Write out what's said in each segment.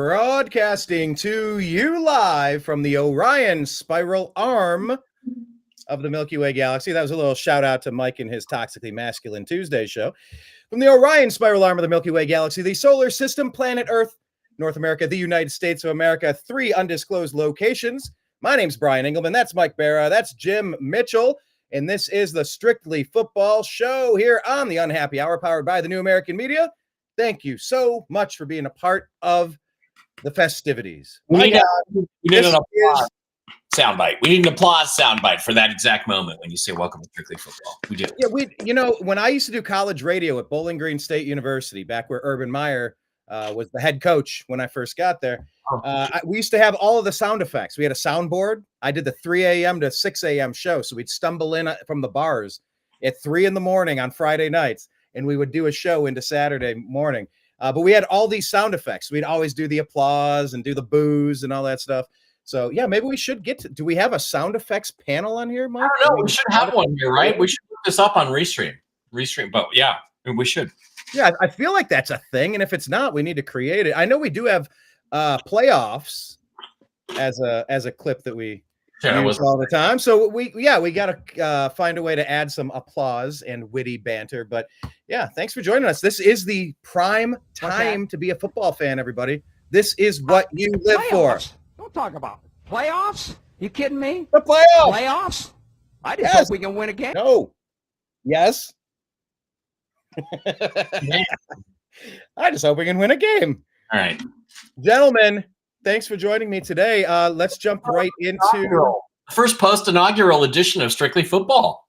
Broadcasting to you live from the Orion Spiral Arm of the Milky Way Galaxy. That was a little shout out to Mike and his Toxically Masculine Tuesday show. From the Orion Spiral Arm of the Milky Way Galaxy, the solar system, planet Earth, North America, the United States of America, 3 undisclosed locations. My name's Brian Engelman. That's Mike Bara. That's Jim Mitchell. And this is the Strictly Football Show here on the Unhappy Hour, powered by the New American Media. Thank you so much for being a part of the festivities. We need an applause soundbite. We need an applause soundbite for that exact moment when you say "Welcome to Strictly Football." We do. Yeah, when I used to do college radio at Bowling Green State University, back where Urban Meyer was the head coach when I first got there, we used to have all of the sound effects. We had a soundboard. I did the 3 a.m. to 6 a.m. show, so we'd stumble in from the bars at 3 a.m. on Friday nights. And we would do a show into Saturday morning. But we had all these sound effects. We'd always do the applause and do the boos and all that stuff. So, yeah, maybe we should do we have a sound effects panel on here, Mike? I don't know. We should have one here, right? We should look this up on Restream, but yeah, we should. Yeah, I feel like that's a thing. And if it's not, we need to create it. I know we do have playoffs as a clip that we use all the time. So we got to find a way to add some applause and witty banter. But yeah, thanks for joining us. This is the prime time to be a football fan, everybody. This is what you live for. Don't talk about playoffs. You kidding me? The playoffs. Playoffs? I just hope we can win a game. No. Yes. I just hope we can win a game. All right. Gentlemen, thanks for joining me today. Let's jump right into the first post-inaugural edition of Strictly Football.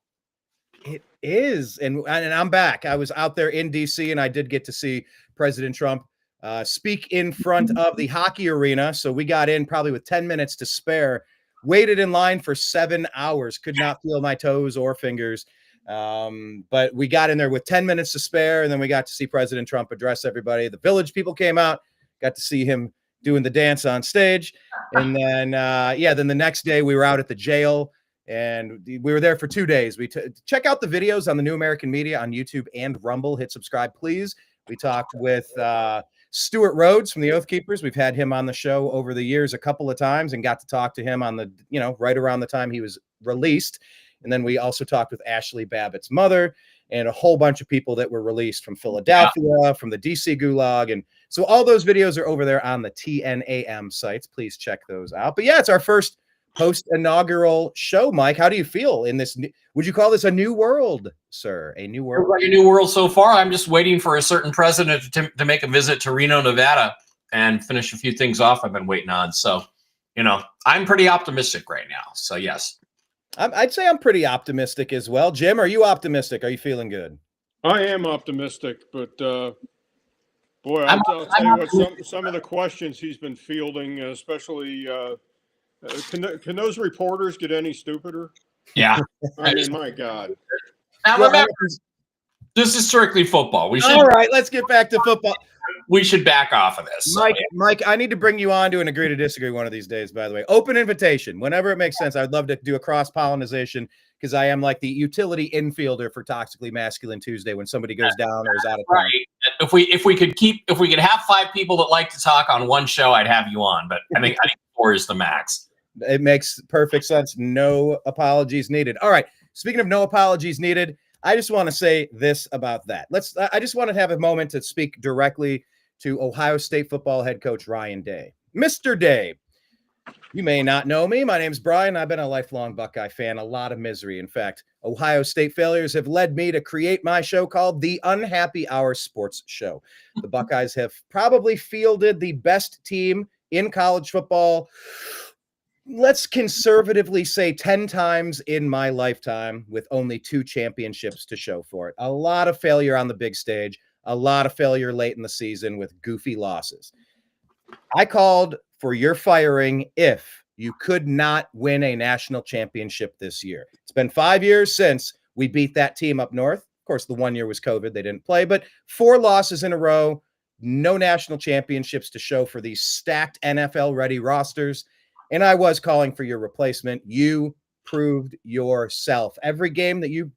It is, and I'm back. I was out there in D.C., and I did get to see President Trump speak in front of the hockey arena. So we got in probably with 10 minutes to spare, waited in line for 7 hours, could not feel my toes or fingers. But we got in there with 10 minutes to spare, and then we got to see President Trump address everybody. The Village people came out, got to see him doing the dance on stage. And then, then the next day we were out at the jail, and we were there for 2 days. Check out the videos on the New American Media on YouTube and Rumble. Hit subscribe, please. We talked with Stuart Rhodes from the Oath Keepers. We've had him on the show over the years a couple of times and got to talk to him on the, right around the time he was released. And then we also talked with Ashley Babbitt's mother and a whole bunch of people that were released from Philadelphia, from the DC Gulag. And so all those videos are over there on the TNAM sites. Please check those out. But yeah, it's our first post-inaugural show, Mike. How do you feel in this? Would you call this a new world, sir? A new world? Like a new world so far. I'm just waiting for a certain president to make a visit to Reno, Nevada and finish a few things off I've been waiting on. So, I'm pretty optimistic right now. So, yes. I'd say I'm pretty optimistic as well. Jim, are you optimistic? Are you feeling good? I am optimistic, but boy, I'll tell you what, some of the questions he's been fielding, especially, can those reporters get any stupider? Yeah. I mean, my God. Now remember, this is Strictly Football. All right, let's get back to football. We should back off of this. Mike, I need to bring you on to an agree to disagree one of these days, by the way. Open invitation. Whenever it makes sense, I'd love to do a cross-pollinization because I am like the utility infielder for Toxically Masculine Tuesday when somebody goes down or is out of time. Right. If we could have 5 people that like to talk on one show, I'd have you on. But I think 4 is the max. It makes perfect sense. No apologies needed. All right. Speaking of no apologies needed, I just want to say this about that. I just want to have a moment to speak directly to Ohio State football head coach Ryan Day. Mr. Day, you may not know me. My name's Brian. I've been a lifelong Buckeye fan, a lot of misery. In fact, Ohio State failures have led me to create my show called the Unhappy Hour Sports Show. The Buckeyes have probably fielded the best team in college football, let's conservatively say 10 times in my lifetime, with only 2 championships to show for it. A lot of failure on the big stage, a lot of failure late in the season with goofy losses. I called for your firing if you could not win a national championship this year. It's been 5 years since we beat that team up north. Of course, the 1 year was COVID. They didn't play, but 4 losses in a row, no national championships to show for these stacked NFL-ready rosters. And I was calling for your replacement. You proved yourself. Every game that you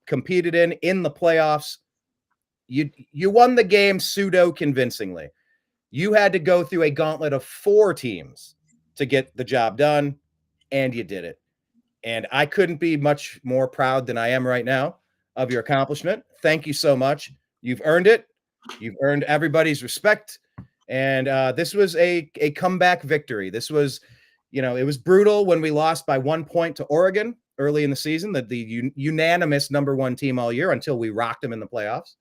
competed in the playoffs, You won the game pseudo convincingly. You had to go through a gauntlet of 4 teams to get the job done, and you did it. And I couldn't be much more proud than I am right now of your accomplishment. Thank you so much. You've earned it. You've earned everybody's respect. And this was a comeback victory. This was, it was brutal when we lost by 1 point to Oregon early in the season, the unanimous #1 team all year until we rocked them in the playoffs.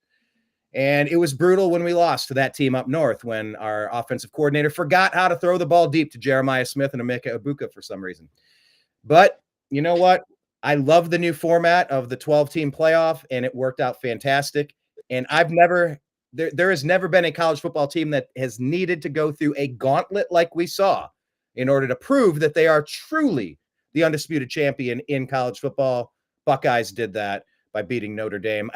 And it was brutal when we lost to that team up north when our offensive coordinator forgot how to throw the ball deep to Jeremiah Smith and Emeka Egbuka for some reason. But you know what? I love the new format of the 12-team playoff, and it worked out fantastic. And there has never been a college football team that has needed to go through a gauntlet like we saw in order to prove that they are truly the undisputed champion in college football. Buckeyes did that by beating Notre Dame.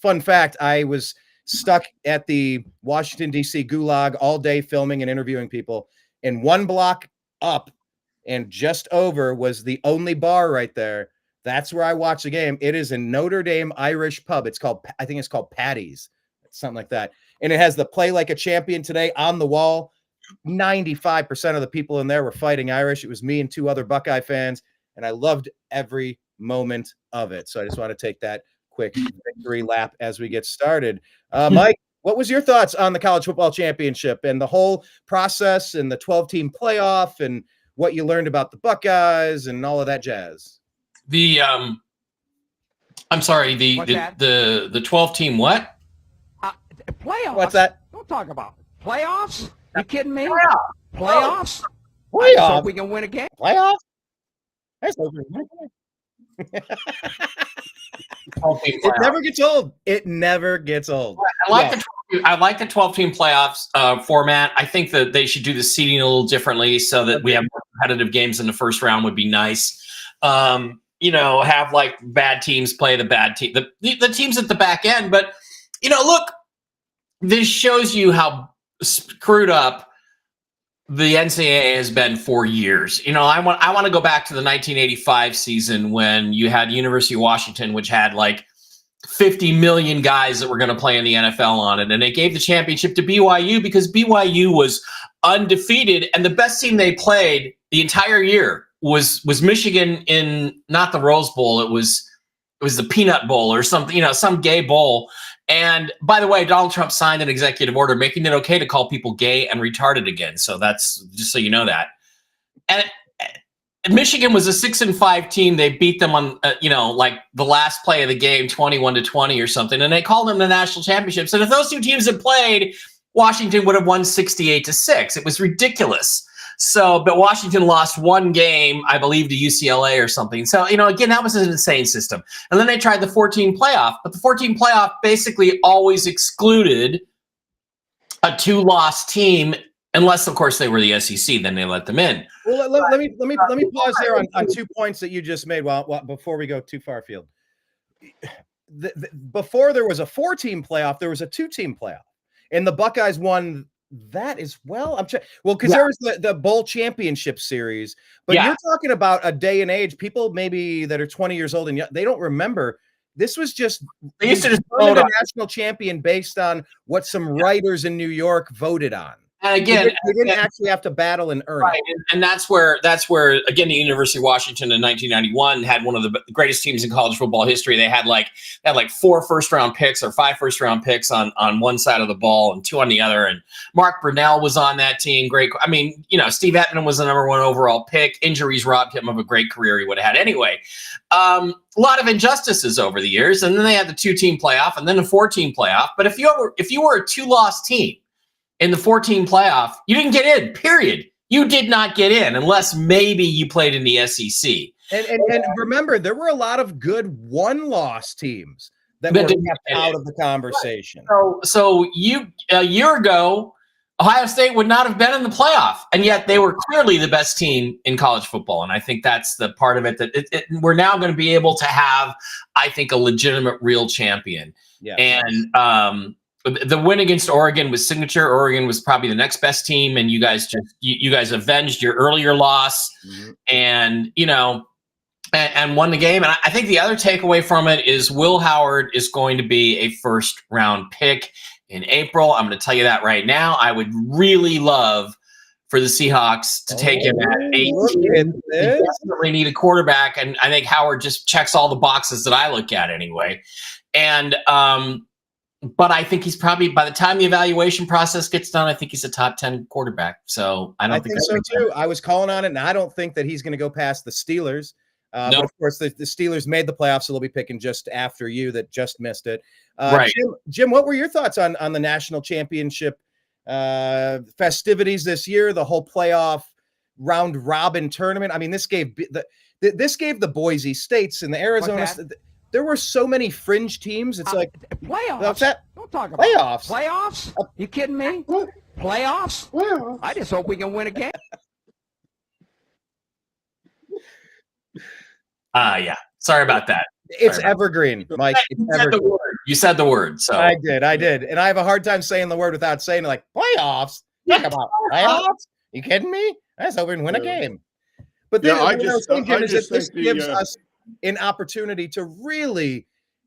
Fun fact, I was stuck at the Washington, D.C. gulag all day filming and interviewing people. And 1 block up and just over was the only bar right there. That's where I watch the game. It is a Notre Dame Irish pub. I think it's called Patty's, something like that. And it has the Play Like a Champion today on the wall. 95% of the people in there were fighting Irish. It was me and 2 other Buckeye fans, and I loved every moment of it. So I just want to take that quick victory lap as we get started. Mike, what was your thoughts on the college football championship and the whole process and the 12-team playoff and what you learned about the Buckeyes and all of that jazz? I'm sorry, the 12-team what? Playoffs. What's that? Don't talk about it. Playoffs? You kidding me? Playoffs. Playoffs? Playoffs? So we can win a game. Playoffs? It never gets old. It never gets old. I like the 12-team playoffs format. I think that they should do the seeding a little differently so that we have more competitive games in the first round would be nice. Have like bad teams play the bad team, the teams at the back end. But, look, this shows you how screwed up the NCAA has been for years. I want to go back to the 1985 season when you had University of Washington, which had like 50 million guys that were going to play in the NFL on it. And they gave the championship to BYU because BYU was undefeated. And the best team they played the entire year was Michigan in not the Rose Bowl. It was the Peanut Bowl or something, some gay bowl. And by the way, Donald Trump signed an executive order making it okay to call people gay and retarded again. So that's just so you know that. And Michigan was a 6-5 team. They beat them on, like the last play of the game, 21-20 or something. And they called them the national championships. And if those 2 teams had played, Washington would have won 68-6. It was ridiculous. So, but Washington lost 1 game, I believe, to UCLA or something. So, again, that was an insane system. And then they tried the 14 playoff, but the 14 playoff basically always excluded a 2-loss team, unless, of course, they were the SEC. Then they let them in. Well, let me pause there on 2 points that you just made. Before we go too far afield, before there was a 4-team playoff, there was a 2-team playoff, and the Buckeyes won that as well. Because there was the bowl championship series, but you're talking about a day and age. People maybe that are 20 years old and they don't remember. This was just they used to just vote a national champion based on what some writers in New York voted on. And again, they didn't actually have to battle and earn it. And that's where again the University of Washington in 1991 had one of the greatest teams in college football history. They had like 4 first-round picks or 5 first-round picks on one side of the ball and 2 on the other. And Mark Brunell was on that team. Great. I mean, Steve Ettman was the #1 overall pick. Injuries robbed him of a great career he would have had anyway. A lot of injustices over the years, and then they had the 2-team playoff and then a 4-team playoff. But if you were a 2-loss team in the 14 playoff, you didn't get in, period. You did not get in unless maybe you played in the SEC. And remember, there were a lot of good 1-loss teams that were kept out of the conversation. So a year ago, Ohio State would not have been in the playoff, and yet they were clearly the best team in college football. And I think that's the part of it that we're now going to be able to have, I think, a legitimate, real champion. Yeah. And the win against Oregon was signature. Oregon was probably the next best team, and you guys avenged your earlier loss. Mm-hmm. And and won the game. And I think the other takeaway from it is Will Howard is going to be a first-round pick in April. I'm going to tell you that right now. I would really love for the Seahawks to take him at 18. They definitely need a quarterback, and I think Howard just checks all the boxes that I look at anyway. And but I think he's probably, by the time the evaluation process gets done, I think he's a top 10 quarterback. So I don't think so too. I was calling on it, and I don't think that he's going to go past the Steelers. But of course, the Steelers made the playoffs, so they'll be picking just after you that just missed it. Right. Jim, what were your thoughts on the national championship festivities this year? The whole playoff round robin tournament. I mean, this gave the Boise States and the Arizona. There were so many fringe teams. It's like playoffs. Don't talk about playoffs. Playoffs? You kidding me? Playoffs? I just hope we can win a game. Yeah. Sorry about that. It's evergreen, Mike. You said the word. So I did. And I have a hard time saying the word without saying it, like playoffs. Talk about playoffs? You kidding me? I just hope we can win a game. But then this gives us an opportunity to really,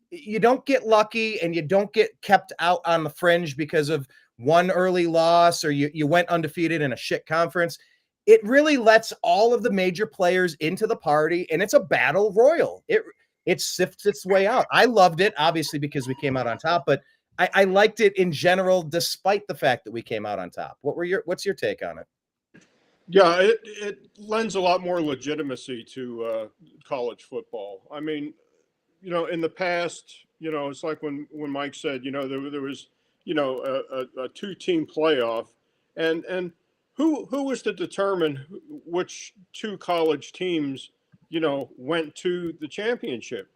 you don't get lucky and you don't get kept out on the fringe because of one early loss or you went undefeated in a shit conference. It really lets all of the major players into the party, and it's a battle royal. It sifts its way out. I loved it, obviously, because we came out on top, but I liked it in general, despite the fact that we came out on top. What's your take on it? Yeah, it lends a lot more legitimacy to college football. I mean, in the past, it's like when Mike said, there was, a two-team playoff, and who was to determine which two college teams, went to the championship?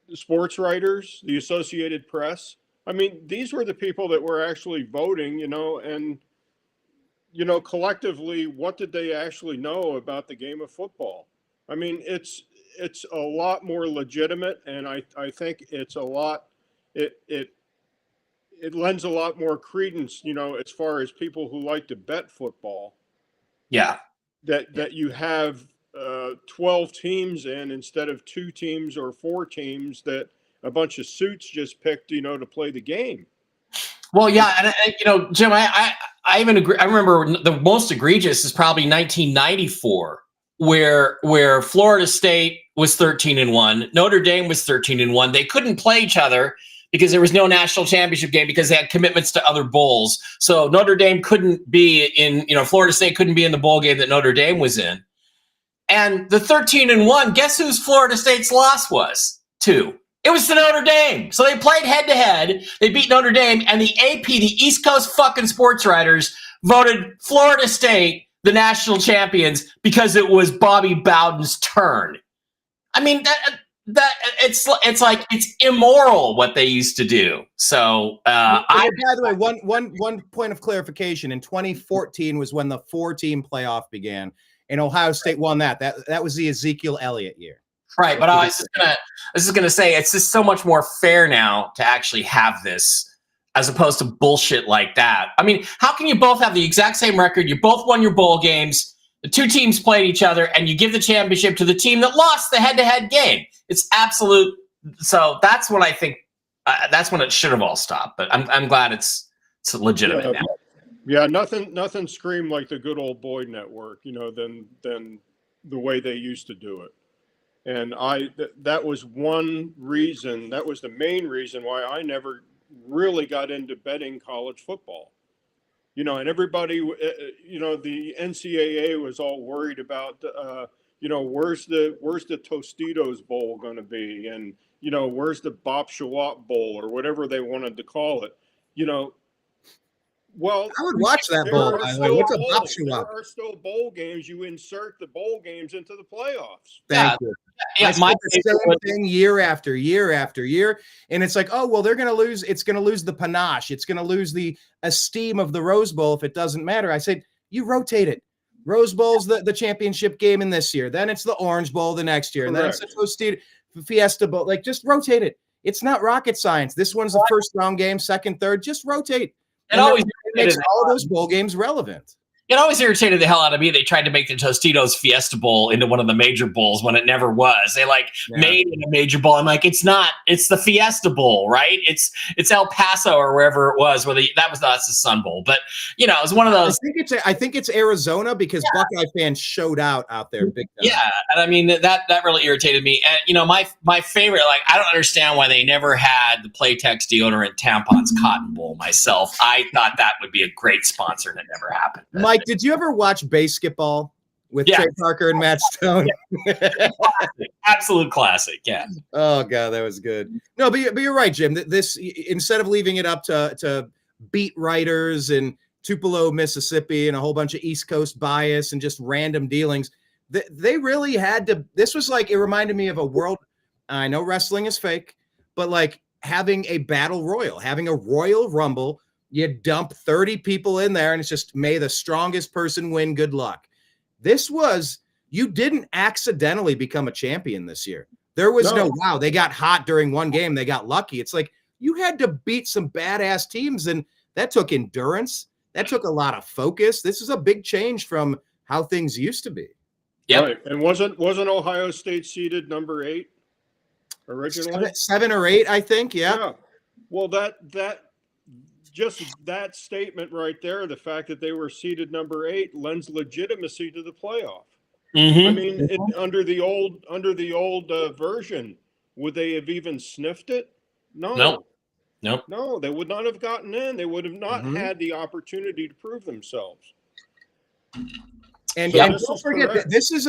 The sports writers, the Associated Press. I mean, these were the people that were actually voting, and collectively, what did they actually know about the game of football? I mean, it's a lot more legitimate, and I think it's a lot. It lends a lot more credence, as far as people who like to bet football. Yeah, that you have 12 teams instead of 2 teams or 4 teams that a bunch of suits just picked, to play the game. Well, yeah, and Jim, I even agree. I remember the most egregious is probably 1994, where Florida State was 13-1, Notre Dame was 13-1. They couldn't play each other because there was no national championship game because they had commitments to other bowls. So Notre Dame couldn't be in, Florida State couldn't be in the bowl game that Notre Dame was in. And the 13-1, guess whose Florida State's loss was? 2. It was to Notre Dame. So they played head-to-head. They beat Notre Dame, and the AP, the East Coast fucking sports writers, voted Florida State the national champions because it was Bobby Bowden's turn. I mean, that it's like it's immoral what they used to do. So by the way, one point of clarification: in 2014 was when the 4-team playoff began, and Ohio State won that. That was the Ezekiel Elliott year. Right, but I was just gonna say it's just so much more fair now to actually have this as opposed to bullshit like that. I mean, how can you both have the exact same record? You both won your bowl games. The 2 teams played each other, and you give the championship to the team that lost the head-to-head game. It's absolute. So that's when I think that's when it should have all stopped. But I'm glad it's legitimate now. Yeah, nothing screamed like the good old boy network, than the way they used to do it. And that was one reason. That was the main reason why I never really got into betting college football. And everybody, the NCAA was all worried about, where's the Tostitos Bowl going to be, and where's the Bop Shawat Bowl or whatever they wanted to call it. Well, I would watch that bowl. What's a Bop Shawat? There are still bowl games. You insert the bowl games into the playoffs. Thank you. Yeah, the same thing year after year after year, and it's like, oh well, they're going to lose. It's going to lose the panache. It's going to lose the esteem of the Rose Bowl if it doesn't matter. I said, you rotate it. Rose Bowl's the championship game in this year. Then it's the Orange Bowl the next year, and then it's the Tostito Fiesta Bowl. Like, just rotate it. It's not rocket science. This one's the first round game, second, third. Just rotate. It always makes all of those bowl games relevant. It always irritated the hell out of me. They tried to make the Tostitos Fiesta Bowl into one of the major bowls when it never was. They made it a major bowl. I'm like, it's not. It's the Fiesta Bowl, right? It's El Paso or wherever it was. That's the Sun Bowl. But it was one of those. I think it's Arizona because Buckeye fans showed out there big time. Yeah, and I mean that really irritated me. And my favorite, I don't understand why they never had the Playtex deodorant tampons Cotton Bowl. Myself, I thought that would be a great sponsor, and it never happened. Mike, did you ever watch Basketball with Trey Parker and Matt Stone? Absolute classic. Yeah. Oh God, that was good. No, but you're right, Jim. This, instead of leaving it up to beat writers in Tupelo, Mississippi, and a whole bunch of East Coast bias and just random dealings, they really had to. This was it reminded me of a world. I know wrestling is fake, but having a battle royal, having a Royal Rumble. You dump 30 people in there, and it's just may the strongest person win. Good luck. You didn't accidentally become a champion this year. There was no wow, they got hot during one game. They got lucky. It's you had to beat some badass teams, and that took endurance. That took a lot of focus. This is a big change from how things used to be. Yeah. Right. And wasn't Ohio State seeded number 8 originally? 7 or 8, I think. Yeah. Well, just that statement right there, the fact that they were seeded number 8 lends legitimacy to the playoff. Mm-hmm. I mean, under the old version, would they have even sniffed it? No. No, they would not have gotten in. They would have not had the opportunity to prove themselves. And don't forget that this is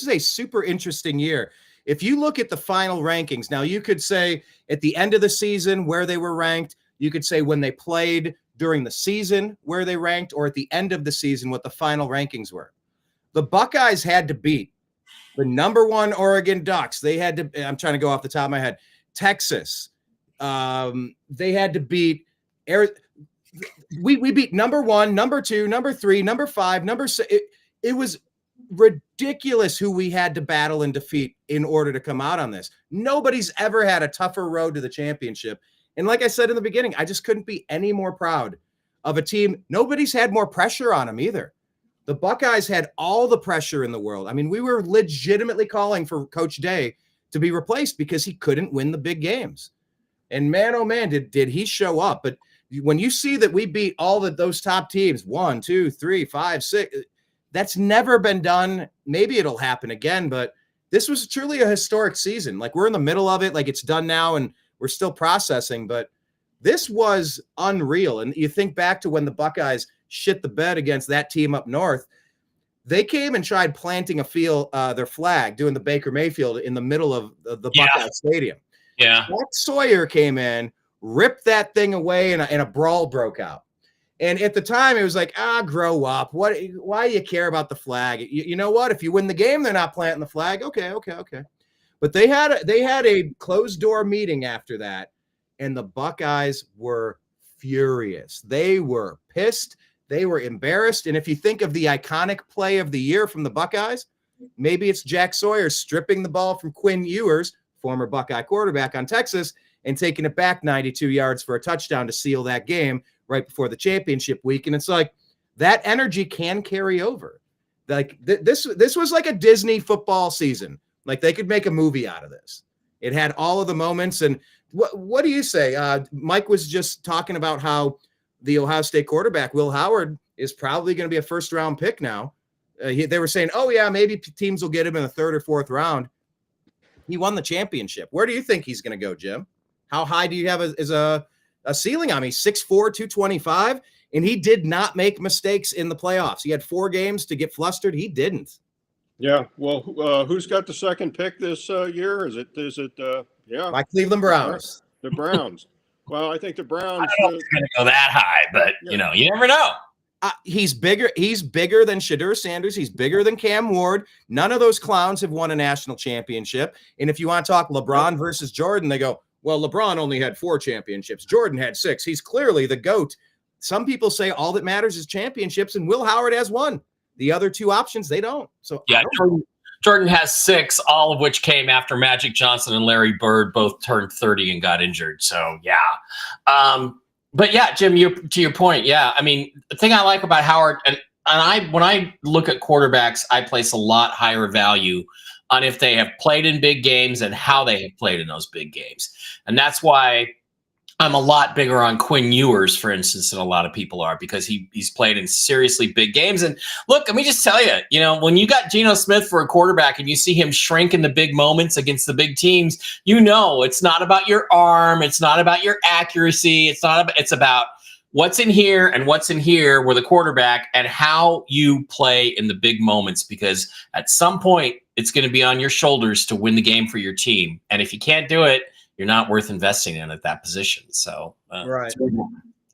a super interesting year. If you look at the final rankings, now you could say at the end of the season where they were ranked. You could say when they played during the season where they ranked, or at the end of the season what the final rankings were. The Buckeyes had to beat the number 1 Oregon Ducks. They had to. I'm trying to go off the top of my head. Texas. They had to beat. We beat number 1, number 2, number 3, number 5, number 6. It was ridiculous who we had to battle and defeat in order to come out on this. Nobody's ever had a tougher road to the championship. And like I said in the beginning, I just couldn't be any more proud of a team. Nobody's had more pressure on them either. The Buckeyes had all the pressure in the world. I mean, we were legitimately calling for Coach Day to be replaced because he couldn't win the big games. And man, oh man, did he show up. But when you see that we beat all those top teams, 1, 2, 3, 5, 6, that's never been done. Maybe it'll happen again, but this was truly a historic season. We're in the middle of it. It's done now, and we're still processing, but this was unreal. And you think back to when the Buckeyes shit the bed against that team up north. They came and tried planting their flag, doing the Baker Mayfield in the middle of the Buckeye Stadium. Yeah. Jack Sawyer came in, ripped that thing away, and a brawl broke out. And at the time, it was grow up. Why do you care about the flag? You know what? If you win the game, they're not planting the flag. Okay. But they had a closed door meeting after that, and the Buckeyes were furious. They were pissed. They were embarrassed. And if you think of the iconic play of the year from the Buckeyes, maybe it's Jack Sawyer stripping the ball from Quinn Ewers, former Buckeye quarterback on Texas, and taking it back 92 yards for a touchdown to seal that game right before the championship week. And it's that energy can carry over. This was like a Disney football season. They could make a movie out of this. It had all of the moments. And what do you say? Mike was just talking about how the Ohio State quarterback, Will Howard, is probably going to be a first-round pick now. They were saying, oh, yeah, maybe teams will get him in the 3rd or 4th round. He won the championship. Where do you think he's going to go, Jim? How high do you have as a ceiling on him? He's 6'4", 225, and he did not make mistakes in the playoffs. He had 4 games to get flustered. He didn't. Yeah, well, who's got the second pick this year? Is it? My Cleveland Browns. The Browns. Well, I think the Browns. I don't know if it's going to go that high, but you never know. He's bigger. He's bigger than Shedeur Sanders. He's bigger than Cam Ward. None of those clowns have won a national championship. And if you want to talk LeBron versus Jordan, they go, well, LeBron only had 4 championships. Jordan had 6. He's clearly the GOAT. Some people say all that matters is championships, and Will Howard has 1. The other 2 options, they don't. So yeah, Jordan has 6, all of which came after Magic Johnson and Larry Bird both turned 30 and got injured. So yeah. But yeah, Jim, to your point, yeah. I mean, the thing I like about Howard, and when I look at quarterbacks, I place a lot higher value on if they have played in big games and how they have played in those big games. And that's why I'm a lot bigger on Quinn Ewers, for instance, than a lot of people are, because he's played in seriously big games. And look, let me just tell you, when you got Geno Smith for a quarterback and you see him shrink in the big moments against the big teams, it's not about your arm. It's not about your accuracy. It's about what's in here and what's in here with a quarterback and how you play in the big moments, because at some point it's going to be on your shoulders to win the game for your team. And if you can't do it, you're not worth investing in at that position. So, right.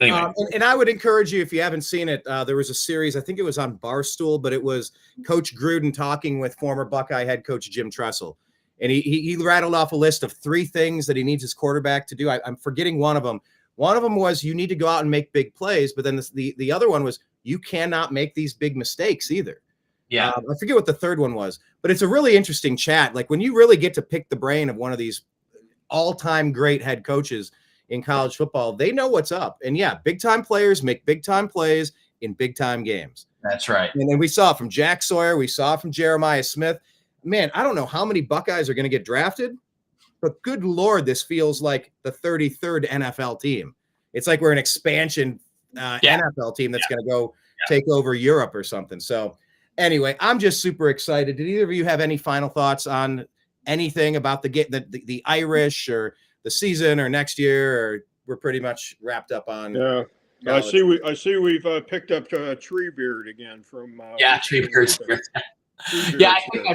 Anyway. And I would encourage you, if you haven't seen it, there was a series, I think it was on Barstool, but it was Coach Gruden talking with former Buckeye head coach Jim Tressel. And he rattled off a list of 3 things that he needs his quarterback to do. I'm forgetting one of them. One of them was you need to go out and make big plays. But then the other one was you cannot make these big mistakes either. Yeah. I forget what the third one was, but it's a really interesting chat. Like when you really get to pick the brain of one of these all-time great head coaches in college football, they know what's up. And yeah, big-time players make big-time plays in big-time games. That's right. And then we saw it from Jack Sawyer. We saw it from Jeremiah Smith. Man, I don't know how many Buckeyes are going to get drafted, but good Lord, this feels like the 33rd NFL team. It's like we're an expansion NFL team that's going to go take over Europe or something. So anyway, I'm just super excited. Did either of you have any final thoughts on anything about the Irish or the season or next year, or we're pretty much wrapped up on? Yeah, I see we've picked up Treebeard again from. Treebeard's here. Yeah, I think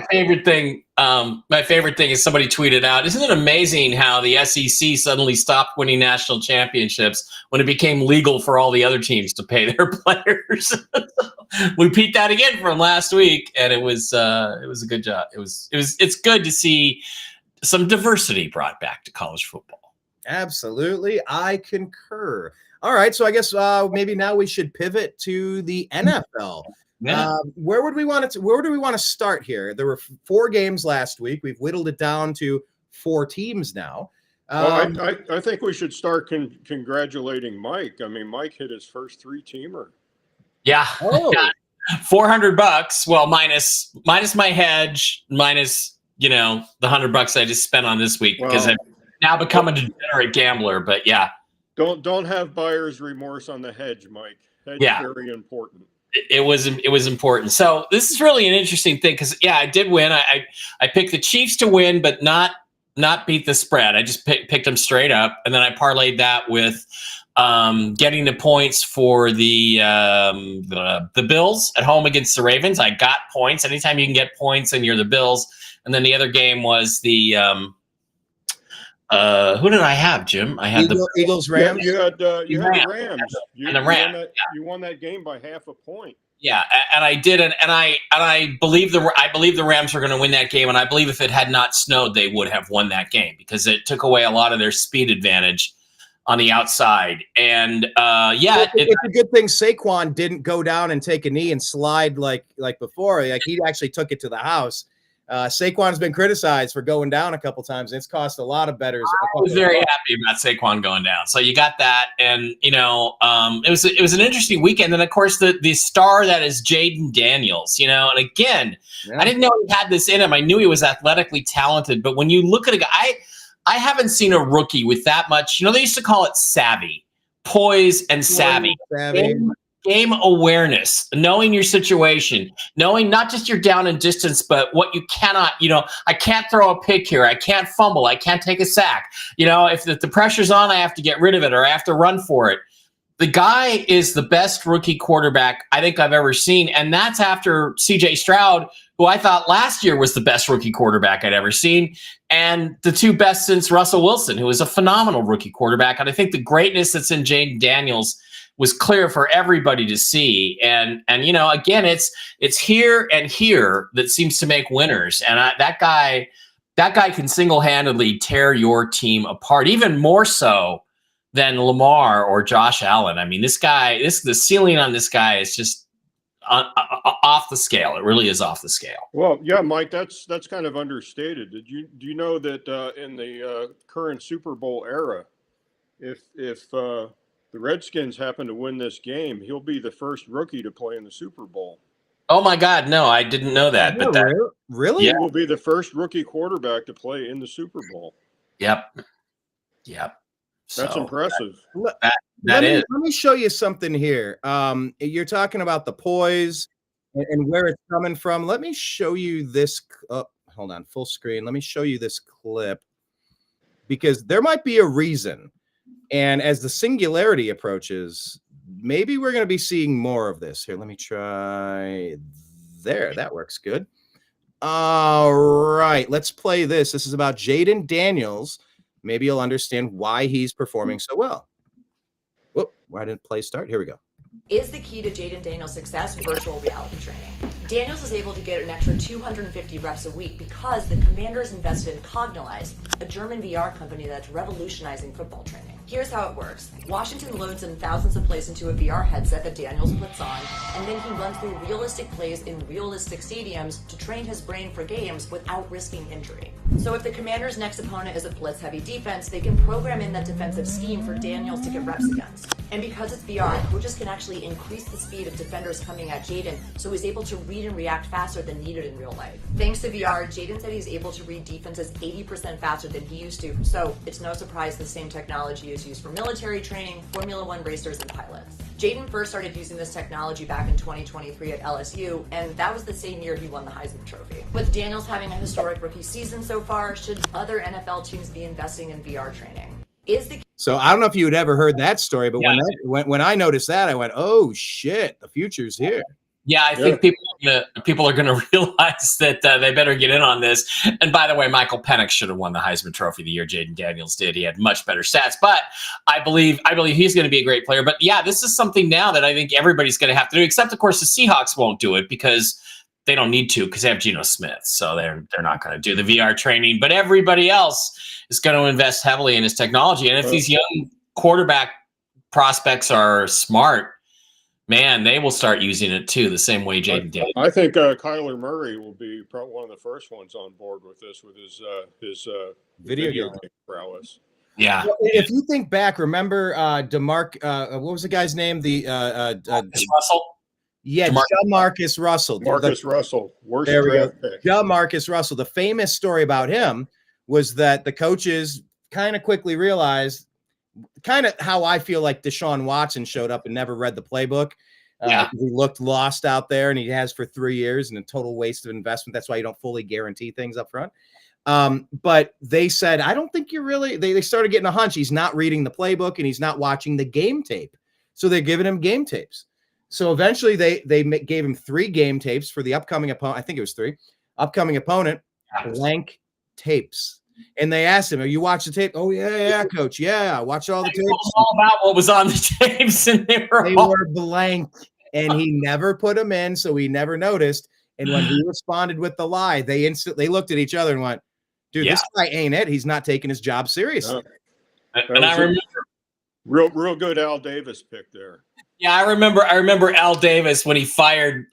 my favorite thing is somebody tweeted out, isn't it amazing how the SEC suddenly stopped winning national championships when it became legal for all the other teams to pay their players? We peeped that again from last week, and it was a good job. It's good to see some diversity brought back to college football. Absolutely, I concur. All right, so I guess maybe now we should pivot to the NFL. Yeah. Where do we want to start here? There were 4 games last week. We've whittled it down to 4 teams now. I think we should start congratulating Mike. I mean, Mike hit his first 3-teamer. Yeah. Oh. $400. Well, minus my hedge, minus the $100 I just spent on this week, because I've now become a degenerate gambler. But yeah, don't have buyer's remorse on the hedge, Mike. Hedge very important. It was important. So this is really an interesting thing, because I did win. I picked the Chiefs to win, but not beat the spread. I just picked them straight up, and then I parlayed that with getting the points for the Bills at home against the Ravens. I got points. Anytime you can get points and you're the Bills. And then the other game was the who did I have, Jim? I had the Eagles Rams. You had the Rams. And the Rams. You won that game by half a point. Yeah, and I did, and I believe the Rams were going to win that game, and I believe if it had not snowed, they would have won that game, because it took away a lot of their speed advantage on the outside. And it's a good thing Saquon didn't go down and take a knee and slide like before. Like he actually took it to the house. Saquon's been criticized for going down a couple times. It's cost a lot of bettors. I was very happy about Saquon going down. So you got that, and it was an interesting weekend. And of course, the star that is Jaden Daniels. And again, I didn't know he had this in him. I knew he was athletically talented, but when you look at a guy, I haven't seen a rookie with that much. They used to call it savvy, poise, and savvy. Game awareness, knowing your situation, knowing not just your down and distance, but what you cannot, I can't throw a pick here. I can't fumble. I can't take a sack. If the pressure's on, I have to get rid of it, or I have to run for it. The guy is the best rookie quarterback I think I've ever seen. And that's after CJ Stroud, who I thought last year was the best rookie quarterback I'd ever seen. And the 2 best since Russell Wilson, who is a phenomenal rookie quarterback. And I think the greatness that's in Jaden Daniels was clear for everybody to see. And again, it's here and here that seems to make winners. And that guy can single-handedly tear your team apart, even more so than Lamar or Josh Allen. I mean, the ceiling on this guy is just off the scale. It really is off the scale. Well, yeah, Mike, that's kind of understated. Do you know that in the current Super Bowl era, if the the Redskins happen to win this game, he'll be the first rookie to play in the Super Bowl. Oh my God, no, I didn't know that. But that, really? He will be the first rookie quarterback to play in the Super Bowl. Yep. That's impressive. That is. Let me show you something here. You're talking about the poise and where it's coming from. Let me show you this. Hold on, full screen. Let me show you this clip because there might be a reason. And as the singularity approaches, maybe we're going to be seeing more of this. Here, let me try. There, that works good. All right, let's play this. This is about Jaden Daniels. Maybe you'll understand why he's performing so well. Whoop, why didn't play start? Here we go. Is the key to Jaden Daniels' success virtual reality training? Daniels is able to get an extra 250 reps a week because the Commanders invested in Cognize, a German VR company that's revolutionizing football training. Here's how it works. Washington loads in thousands of plays into a VR headset that Daniels puts on, and then he runs through realistic plays in realistic stadiums to train his brain for games without risking injury. So if the Commanders' next opponent is a blitz-heavy defense, they can program in that defensive scheme for Daniels to get reps against. And because it's VR, coaches can actually increase the speed of defenders coming at Jaden, so he's able to read and react faster than needed in real life. Thanks to VR, Jaden said he's able to read defenses 80% faster than he used to, so it's no surprise the same technology is used for military training, Formula One racers, and pilots. Jaden first started using this technology back in 2023 at LSU, and that was the same year he won the Heisman Trophy. With Daniels having a historic rookie season so far, should other NFL teams be investing in VR training? So I don't know if you had ever heard that story, but when I noticed that, I went, "Oh shit, the future's here." Yeah, I think people are gonna realize that they better get in on this. And by the way, Michael Penix should have won the Heisman Trophy the year Jaden Daniels did. He had much better stats, but I believe he's going to be a great player. But yeah, this is something now that I think everybody's going to have to do. Except, of course, the Seahawks won't do it because they don't need to because they have Geno Smith, so they're not going to do the VR training. But everybody else is going to invest heavily in his technology. And if these young quarterback prospects are smart, man, they will start using it too, the same way Jaden did. I think Kyler Murray will be probably one of the first ones on board with this, with his video game prowess. Yeah. Well, if you think back, remember what was the guy's name? Russell. Yeah, Marcus Russell. Russell, worst draft pick. Marcus Russell. The famous story about him was that the coaches kind of quickly realized, kind of how I feel like Deshaun Watson showed up and never read the playbook. He looked lost out there, and he has for 3 years, and a total waste of investment. That's why you don't fully guarantee things up front. But they said, I don't think you're really. They started getting a hunch. He's not reading the playbook, and he's not watching the game tape. So they're giving him game tapes. So eventually they gave him 3 game tapes for the upcoming opponent. I think it was 3 upcoming opponent, blank tapes. And they asked him, "Are you watching the tape?" "Oh yeah, coach. Yeah, I watched all the tapes." All about what was on the tapes, and they were blank. And he never put them in, so he never noticed. And when he responded with the lie, they looked at each other and went, "Dude, this guy ain't it. He's not taking his job seriously." And I remember real good Al Davis pick there. Yeah, I remember Al Davis when he fired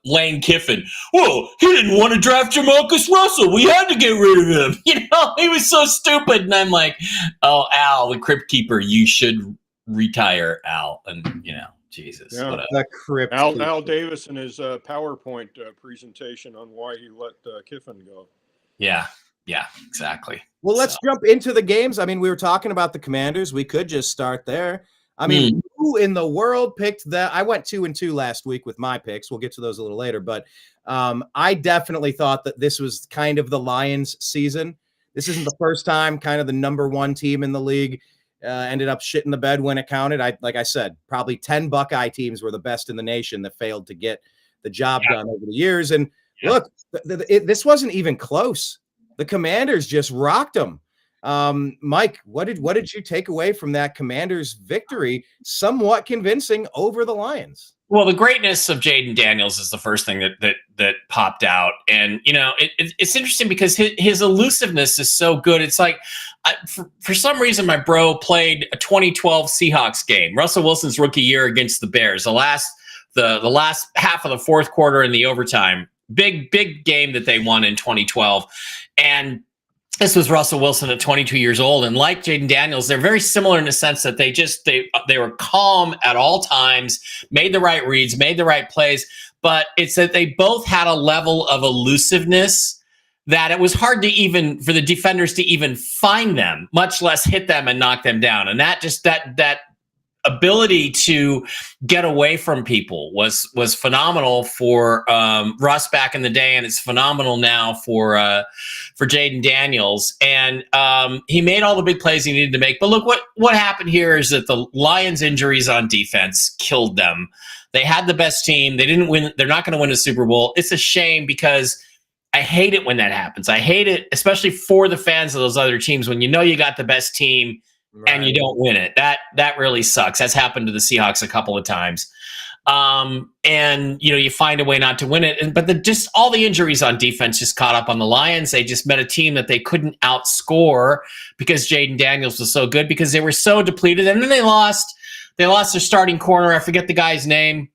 Lane Kiffin. Well, he didn't want to draft Jamarcus Russell. We had to get rid of him. He was so stupid. And I'm like, oh, Al, the crypt keeper, you should retire, Al. And Jesus. Yeah. The crypt Al Davis and his PowerPoint presentation on why he let Kiffin go. Yeah, exactly. Well, let's jump into the games. I mean, we were talking about the Commanders. We could just start there. I mean, who in the world picked that? I went 2-2 last week with my picks. We'll get to those a little later, but I definitely thought that this was kind of the Lions' season. This isn't the first time kind of the number 1 team in the league ended up shitting the bed when it counted. Like I said, probably 10 Buckeye teams were the best in the nation that failed to get the job done over the years. And look, this wasn't even close. The Commanders just rocked them. Mike, what did you take away from that Commanders victory, somewhat convincing over the Lions? Well, the greatness of Jaden Daniels is the first thing that popped out, and it's interesting because his elusiveness is so good. It's like for some reason my bro played a 2012 Seahawks game, Russell Wilson's rookie year against the Bears, the last half of the fourth quarter in the overtime, big game that they won in 2012, and This was Russell Wilson at 22 years old. And like Jaden Daniels, they're very similar in the sense that they were calm at all times, made the right reads, made the right plays. But it's that they both had a level of elusiveness that it was hard to even for the defenders to even find them, much less hit them and knock them down. And that ability to get away from people was phenomenal for Russ back in the day, and it's phenomenal now for Jaden Daniels. And he made all the big plays he needed to make. But look, what happened here is that the Lions' injuries on defense killed them. They had the best team. They didn't win. They're not going to win a Super Bowl. It's a shame because I hate it when that happens. I hate it, especially for the fans of those other teams, when you know you got the best team. Right. And you don't win it. That really sucks. That's happened to the Seahawks a couple of times. And you find a way not to win it. But just all the injuries on defense just caught up on the Lions. They just met a team that they couldn't outscore because Jaden Daniels was so good, because they were so depleted. And then they lost their starting corner. I forget the guy's name.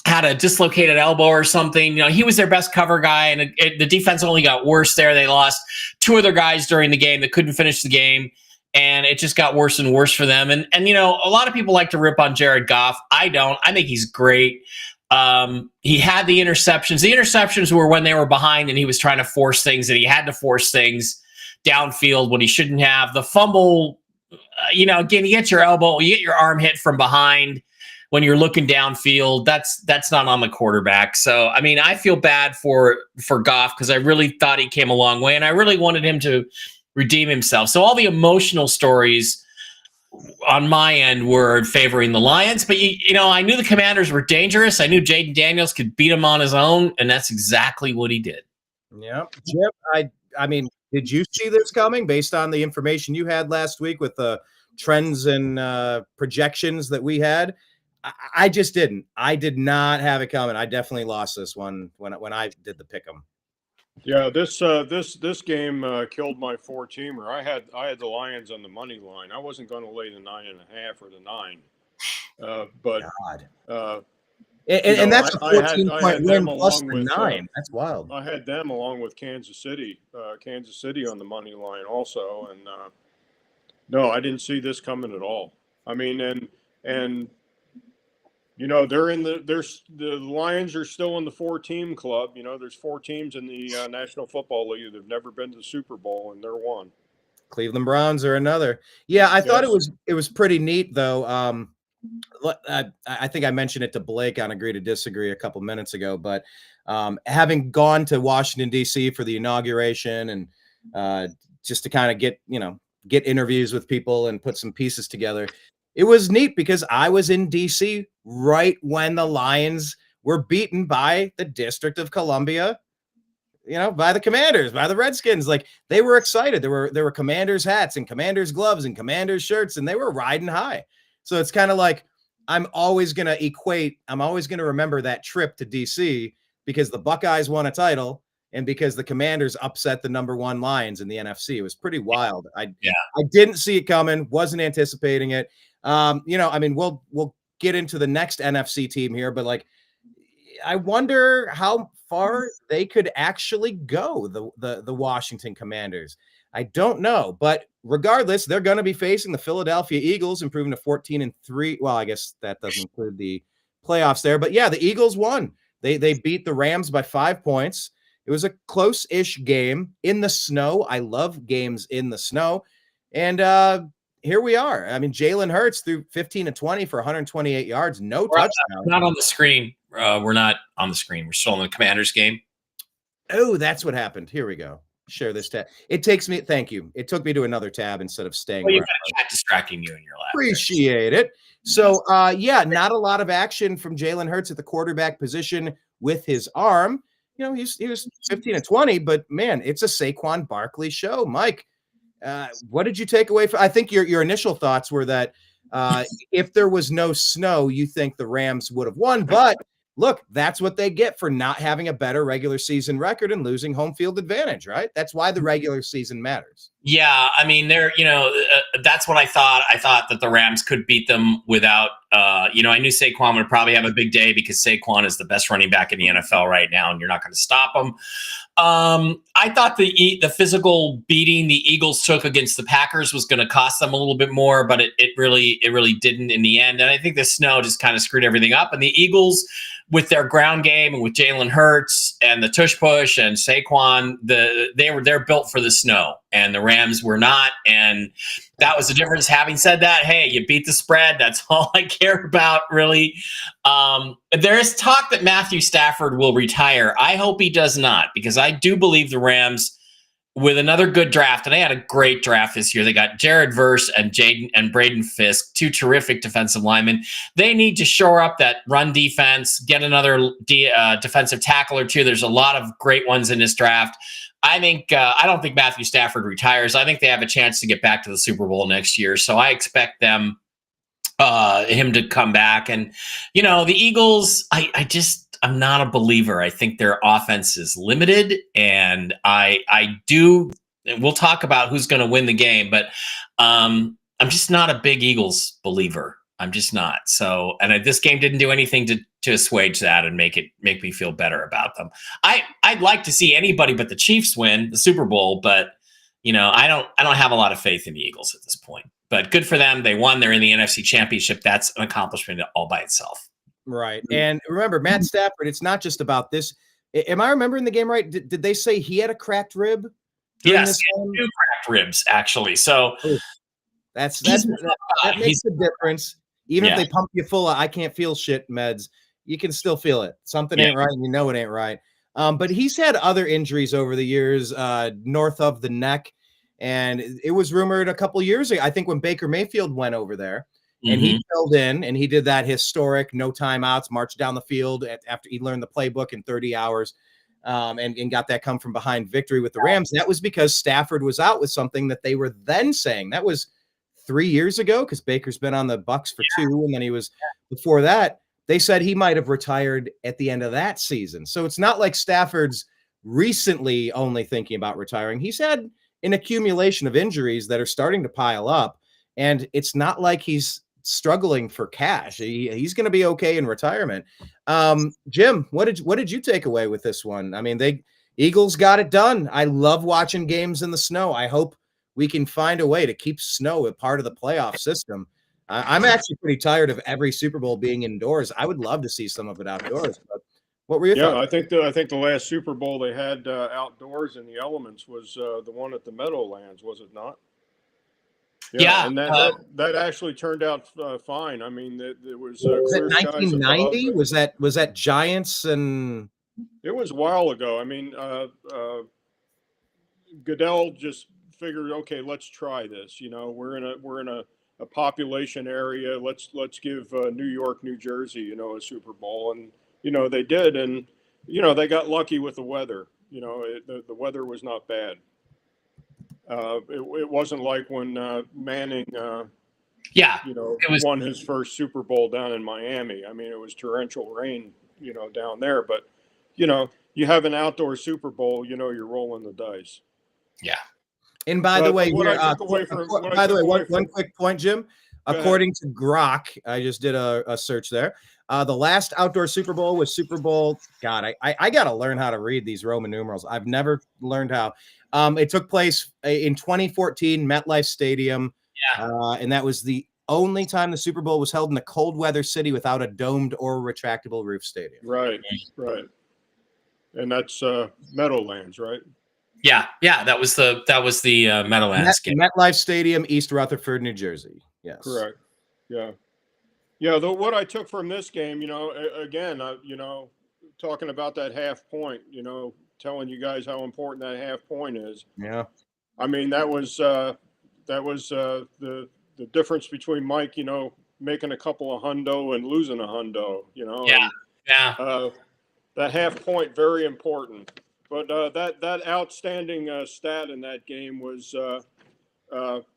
Had a dislocated elbow or something. He was their best cover guy, and the defense only got worse there. They lost two other guys during the game that couldn't finish the game. And it just got worse and worse for them. And a lot of people like to rip on Jared Goff. I don't. I think he's great. He had the interceptions. The interceptions were when they were behind and he was trying to force things, and he had to force things downfield when he shouldn't have. The fumble, again, you get your elbow, you get your arm hit from behind when you're looking downfield. That's not on the quarterback. So, I feel bad for Goff, because I really thought he came a long way, and I really wanted him to redeem himself. So all the emotional stories on my end were favoring the Lions, but I knew the Commanders were dangerous. I knew Jaden Daniels could beat him on his own, and that's exactly what he did. Yeah, Jim, did you see this coming based on the information you had last week with the trends and projections that we had? I just didn't. I did not have it coming. I definitely lost this one when I did the pick 'em. Yeah, this game killed my four-teamer. I had the Lions on the money line. I wasn't going to lay the 9.5 or the 9, but and that's a 14-point win plus the 9. That's wild. I had them along with Kansas City on the money line also, and no, I didn't see this coming at all. And the Lions are still in the 4-team club. There's 4 teams in the National Football League that have never been to the Super Bowl, and they're one. Cleveland Browns are another. Yeah, I thought it was pretty neat though. I think I mentioned it to Blake on Agree to Disagree a couple minutes ago, but having gone to Washington D.C. for the inauguration and just to kind of get interviews with people and put some pieces together. It was neat because I was in D.C. right when the Lions were beaten by the District of Columbia, by the Commanders, by the Redskins. Like, they were excited. There were Commanders hats and Commanders gloves and Commanders shirts, and they were riding high. So it's kind of like I'm always going to remember that trip to D.C. because the Buckeyes won a title and because the Commanders upset the number 1 Lions in the NFC. It was pretty wild. I didn't see it coming, wasn't anticipating it. We'll get into the next NFC team here, but I wonder how far they could actually go, the Washington Commanders. I don't know, but regardless, they're going to be facing the Philadelphia Eagles, improving to 14-3. Well, I guess that doesn't include the playoffs there, but yeah, the Eagles won. They beat the Rams by 5 points. It was a close-ish game in the snow. I love games in the snow, and here we are. Jalen Hurts threw 15-20 for 128 yards, no touchdown. Not on the screen. We're not on the screen. We're still in the Commanders game. Oh, that's what happened. Here we go. Share this tab. Thank you. It took me to another tab instead of staying. Well, you've got a chat distracting you in your lap. Appreciate it. So, not a lot of action from Jalen Hurts at the quarterback position with his arm. He was 15-20, but man, it's a Saquon Barkley show. Mike, what did you take away from? I think your initial thoughts were that if there was no snow, you think the Rams would have won. But look, that's what they get for not having a better regular season record and losing home field advantage, right? That's why the regular season matters. Yeah, I mean, that's what I thought. I thought that the Rams could beat them without, I knew Saquon would probably have a big day because Saquon is the best running back in the NFL right now, and you're not going to stop him. I thought the physical beating the Eagles took against the Packers was going to cost them a little bit more, but it really didn't in the end. And I think the snow just kind of screwed everything up. And the Eagles, with their ground game and with Jalen Hurts and the tush push and Saquon, they're built for the snow, and the Rams were not. And that was the difference. Having said that, hey, you beat the spread. That's all I care about, really. There is talk that Matthew Stafford will retire. I hope he does not, because I do believe the Rams, with another good draft, and they had a great draft this year. They got Jared Verse and Braden Fisk, two terrific defensive linemen. They need to shore up that run defense, get another defensive tackle or two. There's a lot of great ones in this draft. I don't think Matthew Stafford retires. I think they have a chance to get back to the Super Bowl next year. So I expect him to come back. And, the Eagles, I'm not a believer. I think their offense is limited, and we'll talk about who's going to win the game, but I'm just not a big Eagles believer. I'm just not. So, and this game didn't do anything to assuage that and make me feel better about them. I'd like to see anybody but the Chiefs win the Super Bowl, but I don't have a lot of faith in the Eagles at this point. But good for them. They won. They're in the NFC Championship. That's an accomplishment all by itself. Right. And remember, Matt Stafford, it's not just about this. Am I remembering the game right? Did they say he had a cracked rib? Yes, two cracked ribs, actually. So that makes a difference. Even if they pump you full of I can't feel shit meds, you can still feel it. Something ain't right, and it ain't right. But he's had other injuries over the years, north of the neck. And it was rumored a couple years ago, I think, when Baker Mayfield went over there. And he filled in, and he did that historic no timeouts, march down the field after he learned the playbook in 30 hours, and got that come from behind victory with the Rams. That was because Stafford was out with something that they were then saying. That was 3 years ago, because Baker's been on the Bucks for 2, and then he was before that. They said he might have retired at the end of that season. So it's not like Stafford's recently only thinking about retiring. He's had an accumulation of injuries that are starting to pile up, and it's not like he's struggling for cash. He's going to be okay in retirement. Jim, what did you take away with this one? I mean, Eagles got it done. I love watching games in the snow. I hope we can find a way to keep snow a part of the playoff system. I'm actually pretty tired of every Super Bowl being indoors. I would love to see some of it outdoors. But what were your thoughts? I think the last Super Bowl they had outdoors in the elements was the one at the Meadowlands, was it not? Yeah, and that actually turned out fine. I mean, it was it 1990? Was that Giants? And it was a while ago. I mean, Goodell just figured, okay, let's try this. We're in a population area. Let's give New York, New Jersey, a Super Bowl, and they did, and they got lucky with the weather. The weather was not bad. It wasn't like when Manning, won his first Super Bowl down in Miami. I mean, it was torrential rain, down there. But, you have an outdoor Super Bowl, you're rolling the dice. Yeah. And by the way, one quick point, Jim. According to Grok, I just did a search there. The last outdoor Super Bowl was Super Bowl. God, I got to learn how to read these Roman numerals. I've never learned how. It took place in 2014, MetLife Stadium. Yeah. And that was the only time the Super Bowl was held in a cold weather city without a domed or retractable roof stadium. Right. And that's Meadowlands, right? Yeah. That was the Meadowlands game. MetLife Stadium, East Rutherford, New Jersey. Yes. Correct. Yeah. Yeah. What I took from this game, again, talking about that half point, telling you guys how important that half point is. Yeah. I mean, that was the difference between Mike, making a couple of hundo and losing a hundo, Yeah. That half point, very important. But that outstanding stat in that game was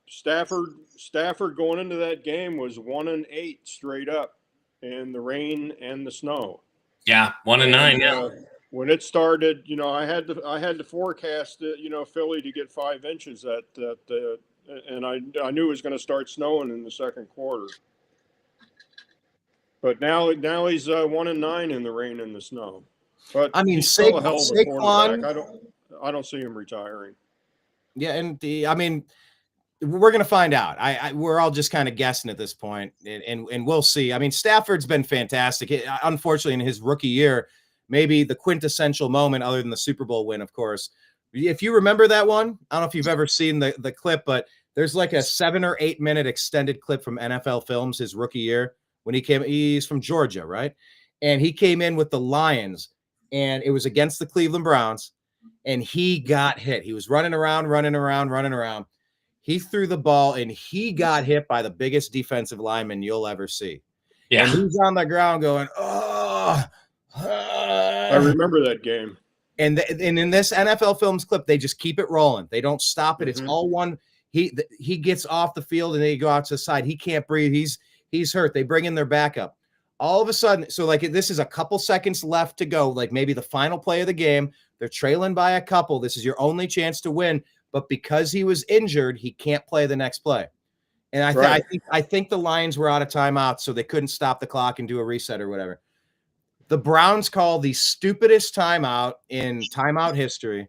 Stafford going into that game was 1-8 straight up in the rain and the snow. Yeah, 1-9. Yeah. when it started, I had to forecast, Philly to get 5 inches and I knew it was going to start snowing in the second quarter. But now he's 1-9 in the rain and the snow. But I mean, he's still a hell of a Saquon, quarterback. I don't see him retiring. Yeah, and we're going to find out. We're all just kind of guessing at this point, and we'll see. I mean, Stafford's been fantastic. Unfortunately, in his rookie year, maybe the quintessential moment, other than the Super Bowl win, of course. If you remember that one, I don't know if you've ever seen the clip, but there's like a 7 or 8 minute extended clip from NFL Films his rookie year when he's from Georgia, right? And he came in with the Lions, and it was against the Cleveland Browns, and he got hit. He was running around. He threw the ball, and he got hit by the biggest defensive lineman you'll ever see. Yeah. And he's on the ground going, oh. I remember that game. And in this NFL Films clip, they just keep it rolling. They don't stop it. It's all one. He gets off the field, and they go out to the side. He can't breathe. He's hurt. They bring in their backup. All of a sudden, so like this is a couple seconds left to go, like maybe the final play of the game. They're trailing by a couple. This is your only chance to win. But because he was injured, he can't play the next play. And I think the Lions were out of timeout, so they couldn't stop the clock and do a reset or whatever. The Browns call the stupidest timeout in timeout history.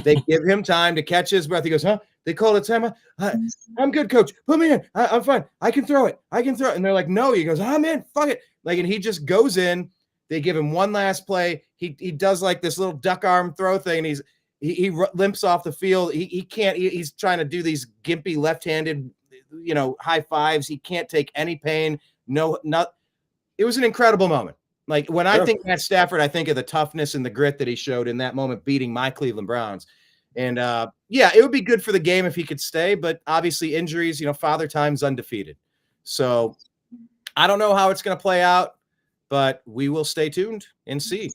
They give him time to catch his breath. He goes, huh? They called a timeout. I'm good, coach. Put me in. I'm fine. I can throw it. And they're like, no. He goes, I'm in. Fuck it. And he just goes in. They give him one last play. He does like this little duck arm throw thing. And he limps off the field. He can't. He's trying to do these gimpy left-handed, high fives. He can't take any pain. It was an incredible moment. Like when I think Matt Stafford, I think of the toughness and the grit that he showed in that moment, beating my Cleveland Browns. And it would be good for the game if he could stay, but obviously injuries, Father Time's undefeated. So I don't know how it's going to play out, but we will stay tuned and see.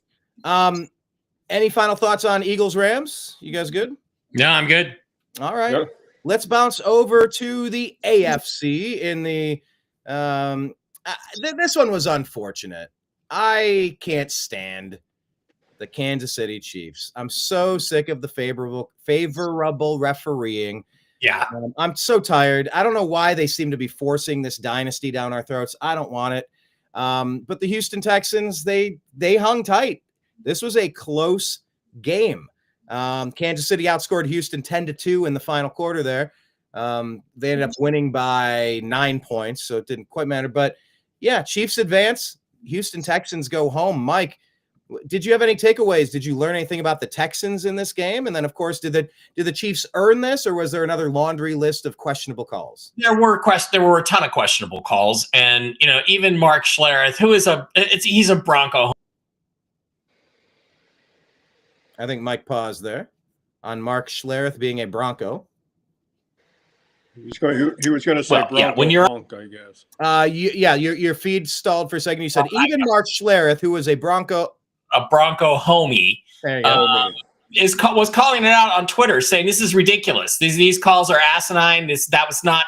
Any final thoughts on Eagles-Rams? You guys good? No, I'm good. All right. Yep. Let's bounce over to the AFC in the this one was unfortunate. I can't stand the Kansas City Chiefs. I'm so sick of the favorable refereeing. Yeah. I'm so tired. I don't know why they seem to be forcing this dynasty down our throats. I don't want it. But the Houston Texans, they hung tight. This was a close game. Kansas City outscored Houston 10-2 in the final quarter there. They ended up winning by 9 points, so it didn't quite matter. But, yeah, Chiefs advance. Houston Texans go home. Mike, did you have any takeaways? Did you learn anything about the Texans in this game? And then, of course, did the Chiefs earn this, or was there another laundry list of questionable calls? There were a ton of questionable calls, and even Mark Schlereth, who is he's a Bronco. I think Mike paused there on Mark Schlereth being a Bronco. He was going to say Bronco when you're honk, I guess. Your feed stalled for a second. You said even Mark Schlereth, who was a Bronco homie, there you go. Was calling it out on Twitter, saying this is ridiculous. These calls are asinine. That's not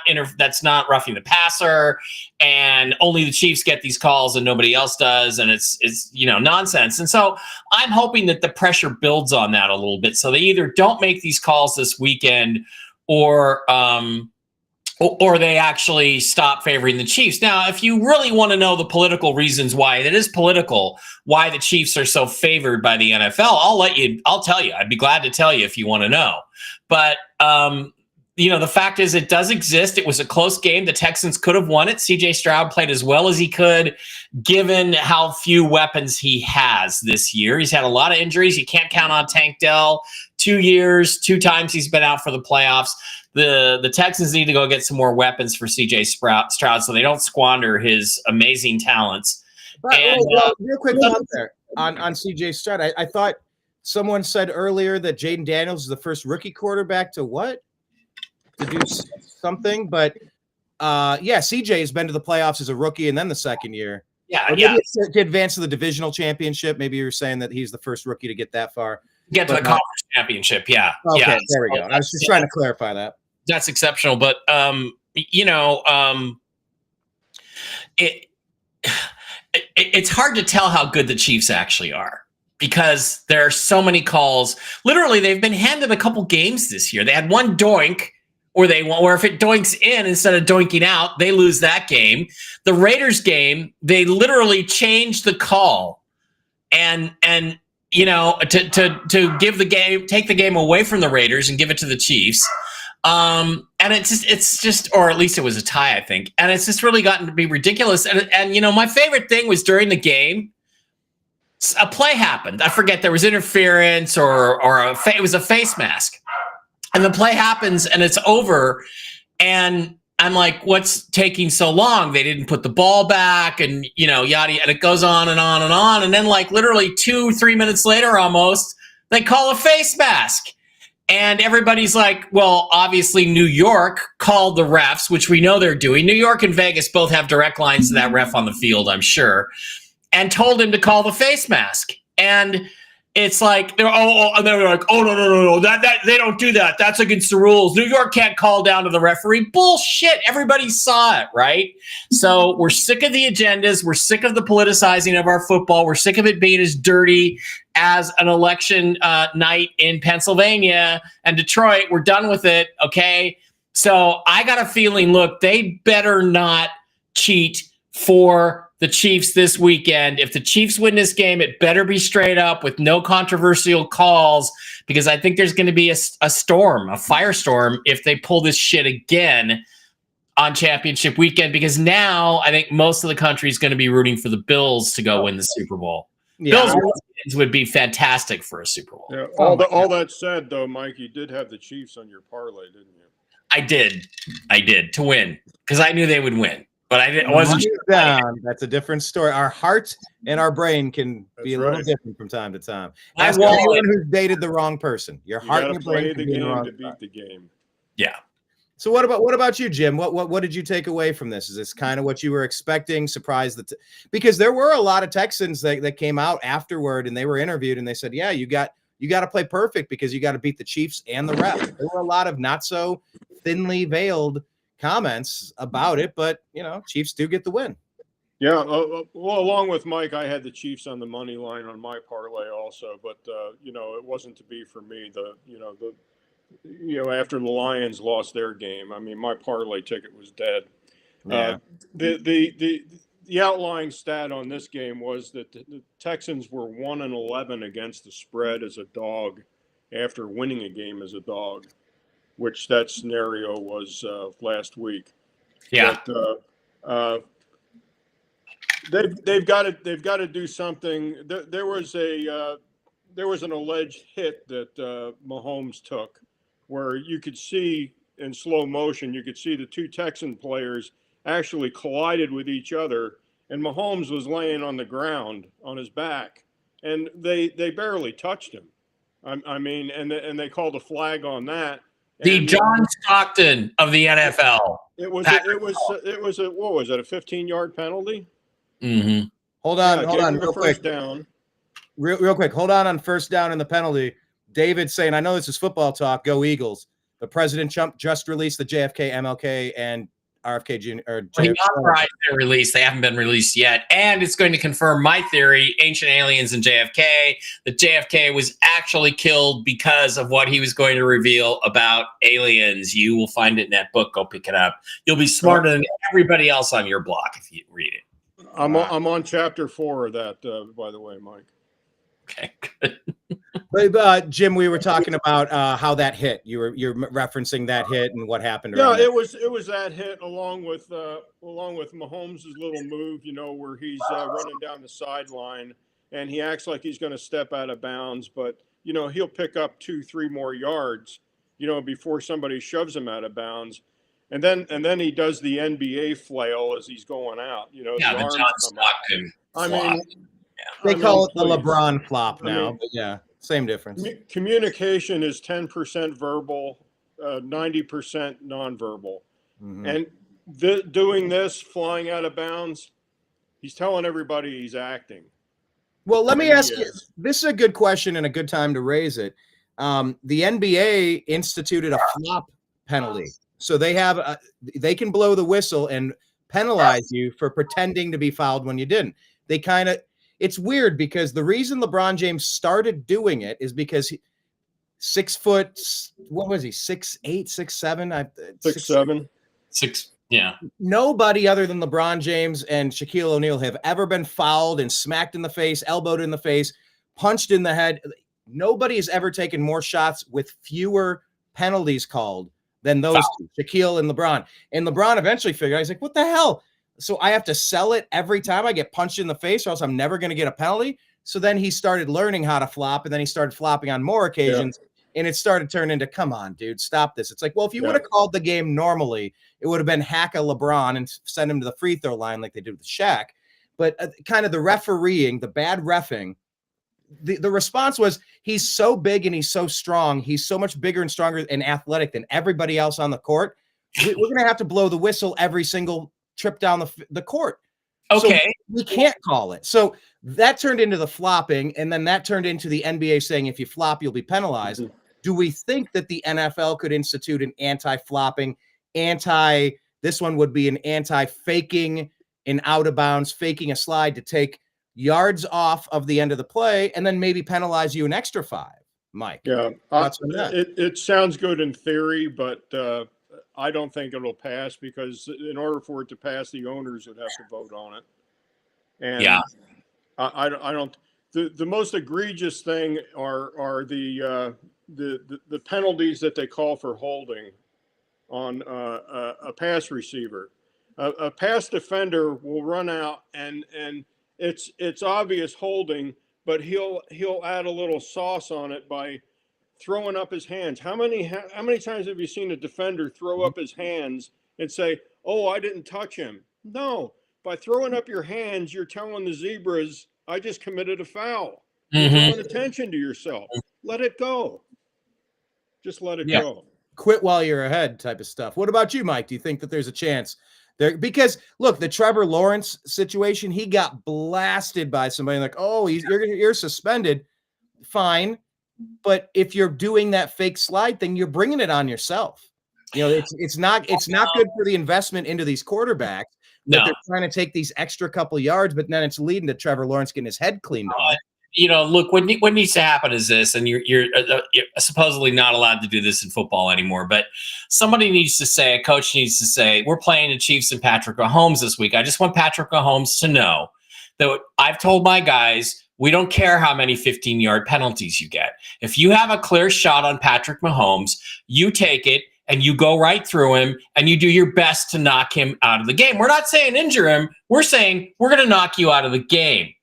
roughing the passer, and only the Chiefs get these calls and nobody else does, and it's nonsense. And so I'm hoping that the pressure builds on that a little bit, so they either don't make these calls this weekend, or they actually stop favoring the Chiefs. Now, if you really want to know the political reasons why, it is political, why the Chiefs are so favored by the NFL, I'll tell you. I'd be glad to tell you if you want to know. But, the fact is it does exist. It was a close game. The Texans could have won it. C.J. Stroud played as well as he could, given how few weapons he has this year. He's had a lot of injuries. You can't count on Tank Dell. 2 years, 2 times he's been out for the playoffs. The Texans need to go get some more weapons for C.J. Stroud so they don't squander his amazing talents. But, real quick thought there on C.J. Stroud. I thought someone said earlier that Jaden Daniels is the first rookie quarterback to do something. But, C.J. has been to the playoffs as a rookie and then the second year. To advance to the divisional championship. Maybe you're saying that he's the first rookie to get that far. Get to the conference championship, yeah. Okay, yeah. There we go. I was just trying to clarify that. That's exceptional, but it's hard to tell how good the Chiefs actually are. because there are so many calls. Literally, they've been handed a couple games this year. They had one doink, or if it doinks in instead of doinking out, they lose that game. The Raiders game, they literally changed the call, and you know, to give the game, take the game away from the Raiders and give it to the Chiefs. And it's just, or at least it was a tie, I think. And it's just really gotten to be ridiculous. And you know, my favorite thing was during the game, a play happened. I forget, there was interference or it was a face mask. And the play happens and it's over. And I'm like, what's taking so long? They didn't put the ball back and, you know, yada, and it goes on and on and on. And then like literally 2-3 minutes later, almost, they call a face mask. And everybody's like, well, obviously New York called the refs, which we know they're doing. New York and Vegas both have direct lines to that ref on the field, I'm sure, and told him to call the face mask. And it's like, they're like, oh, no, that they don't do that. That's against the rules. New York can't call down to the referee. Bullshit. Everybody saw it, right? So we're sick of the agendas. We're sick of the politicizing of our football. We're sick of it being as dirty as an election night in Pennsylvania and Detroit. We're done with it, okay? So I got a feeling, look, they better not cheat for the Chiefs this weekend. If the Chiefs win this game, it better be straight up with no controversial calls, because I think there's going to be a firestorm, if they pull this shit again on championship weekend, because now I think most of the country is going to be rooting for the Bills to go win the Super Bowl. Yeah. Bills wins would be fantastic for a Super Bowl. Yeah, all that said, though, Mike, you did have the Chiefs on your parlay, didn't you? I did to win, because I knew they would win. But I wasn't down. That's a different story. Our heart and our brain can be a little different from time to time. Ask anyone who's dated the wrong person. Your heart and your brain can be the wrong. To beat the game. Yeah. So what about you, Jim? What did you take away from this? Is this kind of what you were expecting? Surprised that because there were a lot of Texans that came out afterward and they were interviewed and they said, yeah, you got to play perfect because you got to beat the Chiefs and the refs. There were a lot of not so thinly veiled comments about it, but you know, Chiefs do get the win. Yeah, well, along with Mike, I had the Chiefs on the money line on my parlay also, but you know, it wasn't to be for me. After the Lions lost their game, I mean, my parlay ticket was dead. Yeah. The outlying stat on this game was that the Texans were 1-11 against the spread as a dog after winning a game as a dog, which that scenario was last week. Yeah. But, they've got to do something. There was an alleged hit that Mahomes took, where you could see in slow motion, you could see the two Texan players actually collided with each other, and Mahomes was laying on the ground on his back, and they barely touched him. I mean, and they called a flag on that. The John Stockton of the NFL. It was a what was it, a 15-yard penalty? Mm-hmm. Hold on, real quick. Down. Real quick. Hold on first down in the penalty. David saying, I know this is football talk. Go Eagles. The President Trump just released the JFK, MLK, and RFK Jr. He authorized their release. They haven't been released yet. And it's going to confirm my theory, ancient aliens and JFK, that JFK was actually killed because of what he was going to reveal about aliens. You will find it in that book. Go pick it up. You'll be smarter than everybody else on your block if you read it. I'm on chapter 4 of that, by the way, Mike. Okay, good. But Jim, we were talking about how that hit. You're referencing that hit and what happened. Yeah, it was that hit along with Mahomes' little move, you know, where he's running down the sideline and he acts like he's going to step out of bounds, but you know, he'll pick up 2-3 more yards, you know, before somebody shoves him out of bounds. And then he does the NBA flail as he's going out, you know. Yeah, the John Stockton. I mean, they call it the LeBron flop now, but yeah, same difference. Communication is 10% verbal, 90% nonverbal. Mm-hmm. And doing this, flying out of bounds, he's telling everybody he's acting. Well, let me ask you, this is a good question and a good time to raise it. The NBA instituted a flop penalty. So they have they can blow the whistle and penalize you for pretending to be fouled when you didn't. They kind of, it's weird because the reason LeBron James started doing it is because 6 foot, what was he? 6'8", 6'7", 6'7". 6. Yeah. Nobody other than LeBron James and Shaquille O'Neal have ever been fouled and smacked in the face, elbowed in the face, punched in the head. Nobody has ever taken more shots with fewer penalties called than those two, Shaquille and LeBron. And LeBron eventually figured out, he's like, what the hell? So I have to sell it every time I get punched in the face or else I'm never going to get a penalty. So then he started learning how to flop, and then he started flopping on more occasions. And it started turning into, come on, dude, stop this. It's like, well, if you would have called the game normally, it would have been hack a LeBron and send him to the free throw line like they did with Shaq. But kind of the refereeing, the bad reffing, the response was, he's so big and he's so strong. He's so much bigger and stronger and athletic than everybody else on the court. We're going to have to blow the whistle every single trip down the court. Okay. So we can't call it. So that turned into the flopping, and then that turned into the NBA saying, if you flop, you'll be penalized. Mm-hmm. Do we think that the NFL could institute an anti-flopping, this one would be an anti-faking an out of bounds, faking a slide to take yards off of the end of the play, and then maybe penalize you an extra 5, Mike? Yeah, it sounds good in theory, but I don't think it'll pass, because in order for it to pass, the owners would have to vote on it. And yeah, I don't. The most egregious thing are the penalties that they call for holding on a pass receiver. A pass defender will run out and it's obvious holding, but he'll add a little sauce on it by throwing up his hands. How many times have you seen a defender throw up his hands and say, "Oh, I didn't touch him"? No, by throwing up your hands, you're telling the zebras, "I just committed a foul." You're drawing attention to yourself. Let it go. Just let it go. Quit while you're ahead type of stuff. What about you, Mike? Do you think that there's a chance there? Because look, the Trevor Lawrence situation, he got blasted by somebody like, "Oh, you're suspended." Fine. But if you're doing that fake slide thing, you're bringing it on yourself. You know, it's not good for the investment into these quarterbacks. That they're trying to take these extra couple yards, but then it's leading to Trevor Lawrence getting his head cleaned off. You know, look, what needs to happen is this, and you're supposedly not allowed to do this in football anymore, but somebody needs to say, a coach needs to say, we're playing the Chiefs and Patrick Mahomes this week. I just want Patrick Mahomes to know that I've told my guys, we don't care how many 15-yard penalties you get. If you have a clear shot on Patrick Mahomes, you take it and you go right through him and you do your best to knock him out of the game. We're not saying injure him. We're saying we're going to knock you out of the game.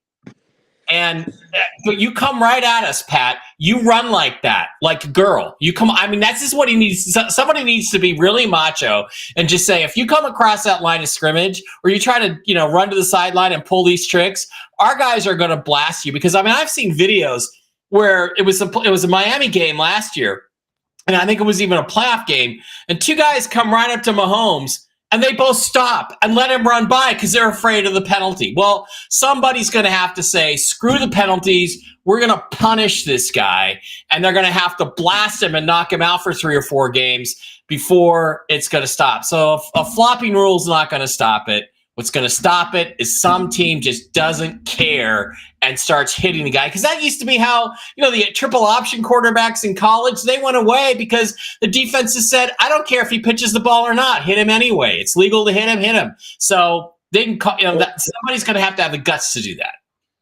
But you come right at us, Pat. You run like that, like a girl. You come. I mean, that's just what he needs. Somebody needs to be really macho and just say, if you come across that line of scrimmage or you try to, run to the sideline and pull these tricks, our guys are going to blast you. Because I mean, I've seen videos where it was a Miami game last year, and I think it was even a playoff game, and 2 guys come right up to Mahomes. And they both stop and let him run by because they're afraid of the penalty. Well, somebody's going to have to say, screw the penalties. We're going to punish this guy. And they're going to have to blast him and knock him out for 3 or 4 games before it's going to stop. So a flopping rule is not going to stop it. What's going to stop it is some team just doesn't care and starts hitting the guy. Because that used to be how, the triple option quarterbacks in college, they went away because the defenses said, I don't care if he pitches the ball or not. Hit him anyway. It's legal to hit him. So they can somebody's going to have the guts to do that.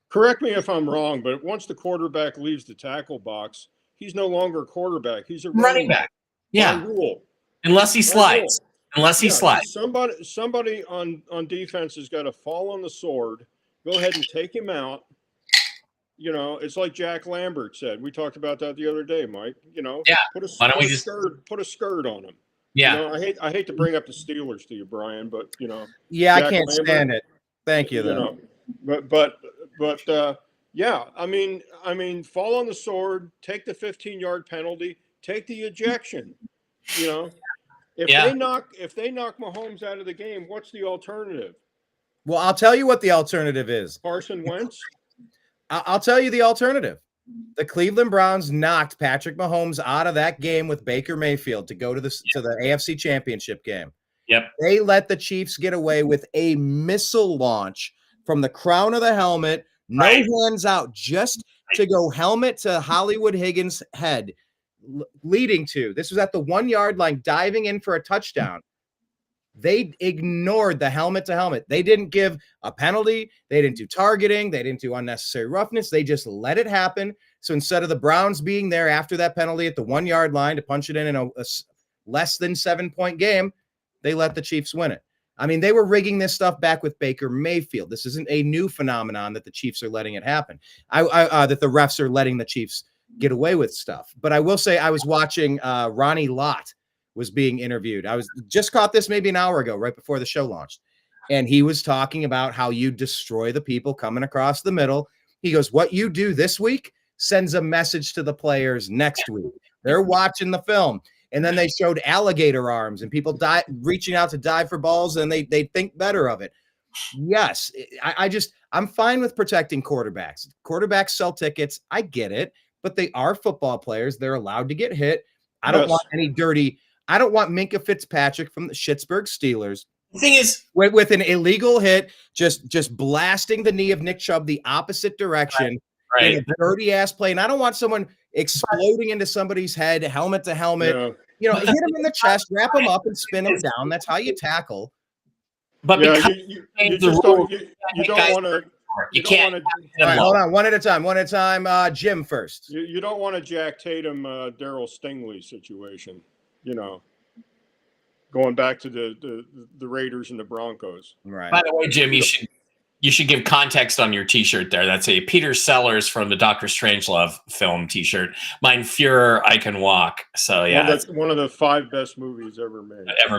Correct me if I'm wrong, but once the quarterback leaves the tackle box, he's no longer a quarterback. He's a running back. Yeah. Rule. Unless he slides. Unless he slides. Somebody on defense has got to fall on the sword, go ahead and take him out. It's like Jack Lambert said. We talked about that the other day, Mike. Put a skirt on him. Yeah. I hate to bring up the Steelers to you, Brian, but Yeah, Jack I can't Lambert, stand it. Thank you, though. Yeah. I mean, fall on the sword, take the 15-yard penalty, take the ejection. If they knock Mahomes out of the game, what's the alternative? Well, I'll tell you what the alternative is. Carson Wentz? I'll tell you the alternative. The Cleveland Browns knocked Patrick Mahomes out of that game with Baker Mayfield to go to the AFC Championship game. Yep. They let the Chiefs get away with a missile launch from the crown of the helmet, No Right. hands out, just to go helmet to Hollywood Higgins' head, leading to, this was at the 1 yard line, diving in for a touchdown. They ignored the helmet to helmet. They didn't give a penalty. They didn't do targeting. They didn't do unnecessary roughness. They just let it happen. So instead of the Browns being there after that penalty at the 1 yard line to punch it in a less than 7-point game, they let the Chiefs win it. I mean, they were rigging this stuff back with Baker Mayfield. This isn't a new phenomenon that the Chiefs are letting it happen. That the refs are letting the Chiefs get away with stuff. But I will say, I was watching Ronnie Lott was being interviewed. I was just caught this maybe an hour ago, right before the show launched. And he was talking about how you destroy the people coming across the middle. He goes, what you do this week sends a message to the players next week. They're watching the film. And then they showed alligator arms and people reaching out to dive for balls, and they think better of it. Yes, I'm fine with protecting quarterbacks. Quarterbacks sell tickets. I get it, but they are football players. They're allowed to get hit. I don't want any dirty. I don't want Minkah Fitzpatrick from the Pittsburgh Steelers. The thing is, with an illegal hit, just blasting the knee of Nick Chubb the opposite direction in a dirty ass play. And I don't want someone exploding into somebody's head, helmet to helmet. Yeah. You know, hit him in the chest, wrap him up, and spin him down. That's how you tackle. but Yeah, because you just don't. You don't want to. you can't. All right, hold on, one at a time. Jim first. You don't want a Jack Tatum, Daryl Stingley situation. You know, going back to the Raiders and the Broncos. Right. By the way, Jim, you should give context on your T-shirt there. That's a Peter Sellers from the Doctor Strangelove film T-shirt. Mein Führer, I Can Walk. So yeah, that's one of the 5 best movies ever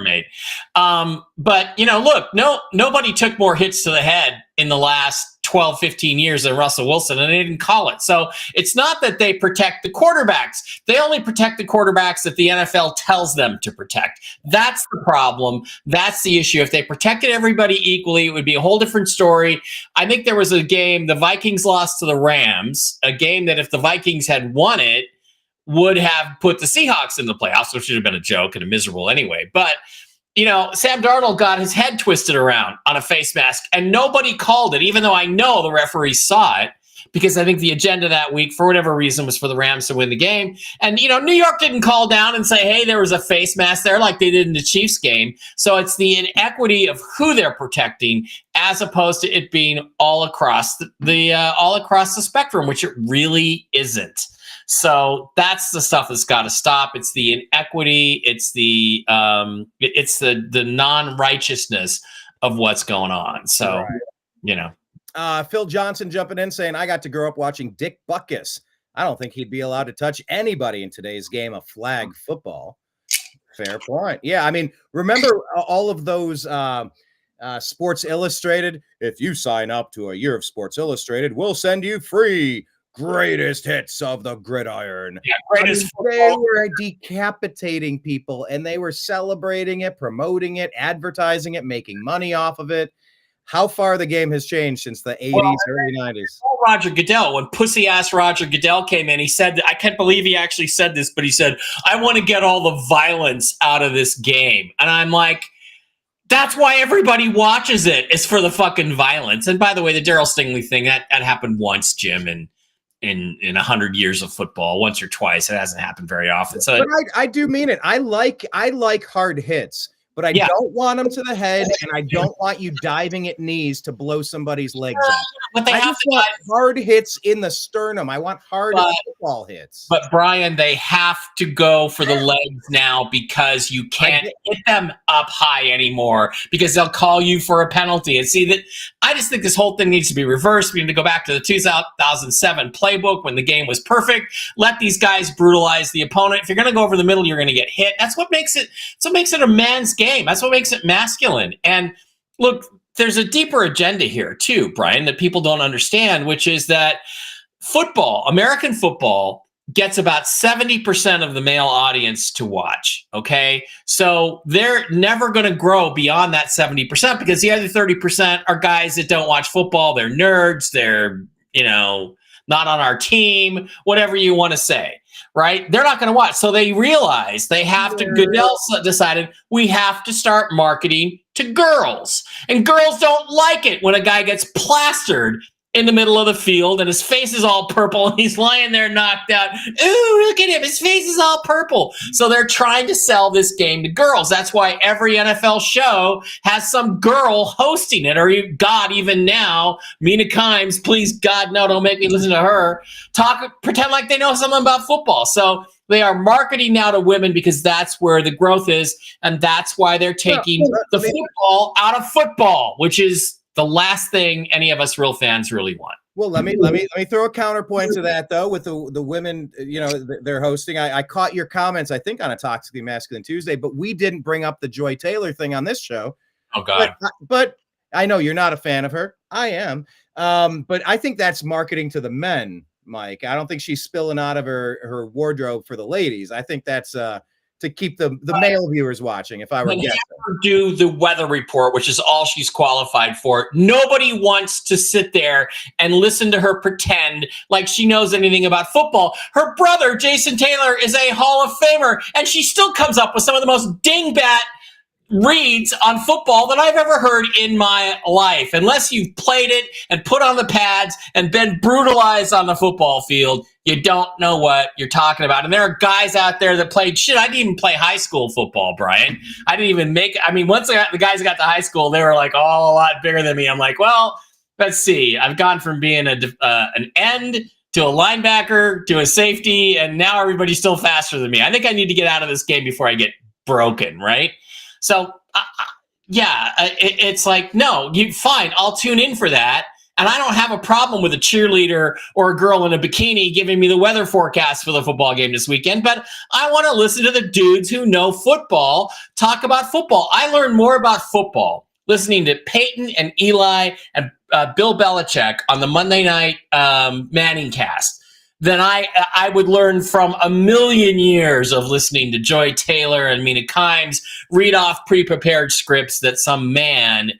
made. But you know, look, nobody took more hits to the head in the last 12, 15 years than Russell Wilson, and they didn't call it. So it's not that they protect the quarterbacks. They only protect the quarterbacks that the NFL tells them to protect. That's the problem. That's the issue. If they protected everybody equally, it would be a whole different story. I think there was a game, the Vikings lost to the Rams, a game that if the Vikings had won it, would have put the Seahawks in the playoffs, which should have been a joke and a miserable anyway. But you know, Sam Darnold got his head twisted around on a face mask, and nobody called it, even though I know the referee saw it, because I think the agenda that week, for whatever reason, was for the Rams to win the game. And, you know, New York didn't call down and say, hey, there was a face mask there like they did in the Chiefs game. So it's the inequity of who they're protecting as opposed to it being all across the spectrum, which it really isn't. So that's the stuff that's got to stop. It's the inequity. It's the non-righteousness of what's going on. So, you know, Phil Johnson jumping in saying, I got to grow up watching Dick Buckeyes. I don't think he'd be allowed to touch anybody in today's game of flag football. Fair point. Yeah. I mean, remember all of those Sports Illustrated. If you sign up to a year of Sports Illustrated, we'll send you free greatest hits of the gridiron. Yeah, greatest they were decapitating people, and they were celebrating it, promoting it, advertising it, making money off of it. How far the game has changed since the 80s, early 90s. Roger Goodell, when pussy-ass Roger Goodell came in, he said, I can't believe he actually said this, but he said, I want to get all the violence out of this game. And I'm like, that's why everybody watches it, is for the fucking violence. And by the way, the Daryl Stingley thing, that happened once, Jim, in 100 years of football, once or twice. It hasn't happened very often. So but I do mean it. I like hard hits, but I don't want them to the head, and I don't want you diving at knees to blow somebody's legs off. But they I have just want hard hits in the sternum. I want hard football hits. But Brian, they have to go for the legs now because you can't hit them up high anymore because they'll call you for a penalty. And see that I just think this whole thing needs to be reversed. We need to go back to the 2007 playbook when the game was perfect. Let these guys brutalize the opponent. If you're going to go over the middle, you're going to get hit. That's what makes it. That's what makes it a man's game. That's what makes it masculine. And look, there's a deeper agenda here too, Brian, that people don't understand, which is that football, American football, gets about 70% of the male audience to watch. Okay. So they're never going to grow beyond that 70% because the other 30% are guys that don't watch football. They're nerds. They're, not on our team, whatever you want to say. Right? They're not going to watch. So they realize they have to, Goodell decided we have to start marketing to girls. And girls don't like it when a guy gets plastered in the middle of the field, and his face is all purple, and he's lying there knocked out. Ooh, look at him. His face is all purple. So they're trying to sell this game to girls. That's why every NFL show has some girl hosting it, or God, even now, Mina Kimes, please, God, no, don't make me listen to her, pretend like they know something about football. So they are marketing now to women because that's where the growth is, and that's why they're taking the football out of football, which is the last thing any of us real fans really want. Well, let me throw a counterpoint to that though. With the women, they're hosting. I caught your comments, I think, on a Toxically Masculine Tuesday, but we didn't bring up the Joy Taylor thing on this show. Oh God! But I know you're not a fan of her. I am. But I think that's marketing to the men, Mike. I don't think she's spilling out of her wardrobe for the ladies. I think that's to keep the male viewers watching, if I were guessing. Do the weather report, which is all she's qualified for. Nobody wants to sit there and listen to her pretend like she knows anything about football. Her brother, Jason Taylor, is a Hall of Famer, and she still comes up with some of the most dingbat reads on football that I've ever heard in my life. Unless you've played it and put on the pads and been brutalized on the football field, you don't know what you're talking about. And there are guys out there that played shit. I didn't even play high school football, Brian. I didn't even make it. I mean, once the guys got to high school, they were like all a lot bigger than me. I'm like, well, let's see. I've gone from being an end to a linebacker to a safety, and now everybody's still faster than me. I think I need to get out of this game before I get broken, right? So, it's like, no, fine, I'll tune in for that. And I don't have a problem with a cheerleader or a girl in a bikini giving me the weather forecast for the football game this weekend. But I want to listen to the dudes who know football talk about football. I learned more about football listening to Peyton and Eli and Bill Belichick on the Monday night Manning cast than I would learn from a million years of listening to Joy Taylor and Mina Kimes read off pre-prepared scripts that some man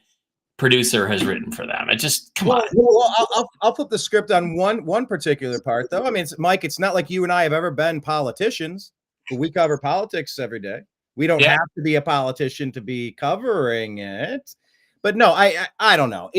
producer has written for them. It just, come on. Well, I'll flip the script on one particular part, though. I mean, Mike, it's not like you and I have ever been politicians, but we cover politics every day. We don't have to be a politician to be covering it. But no, I don't know.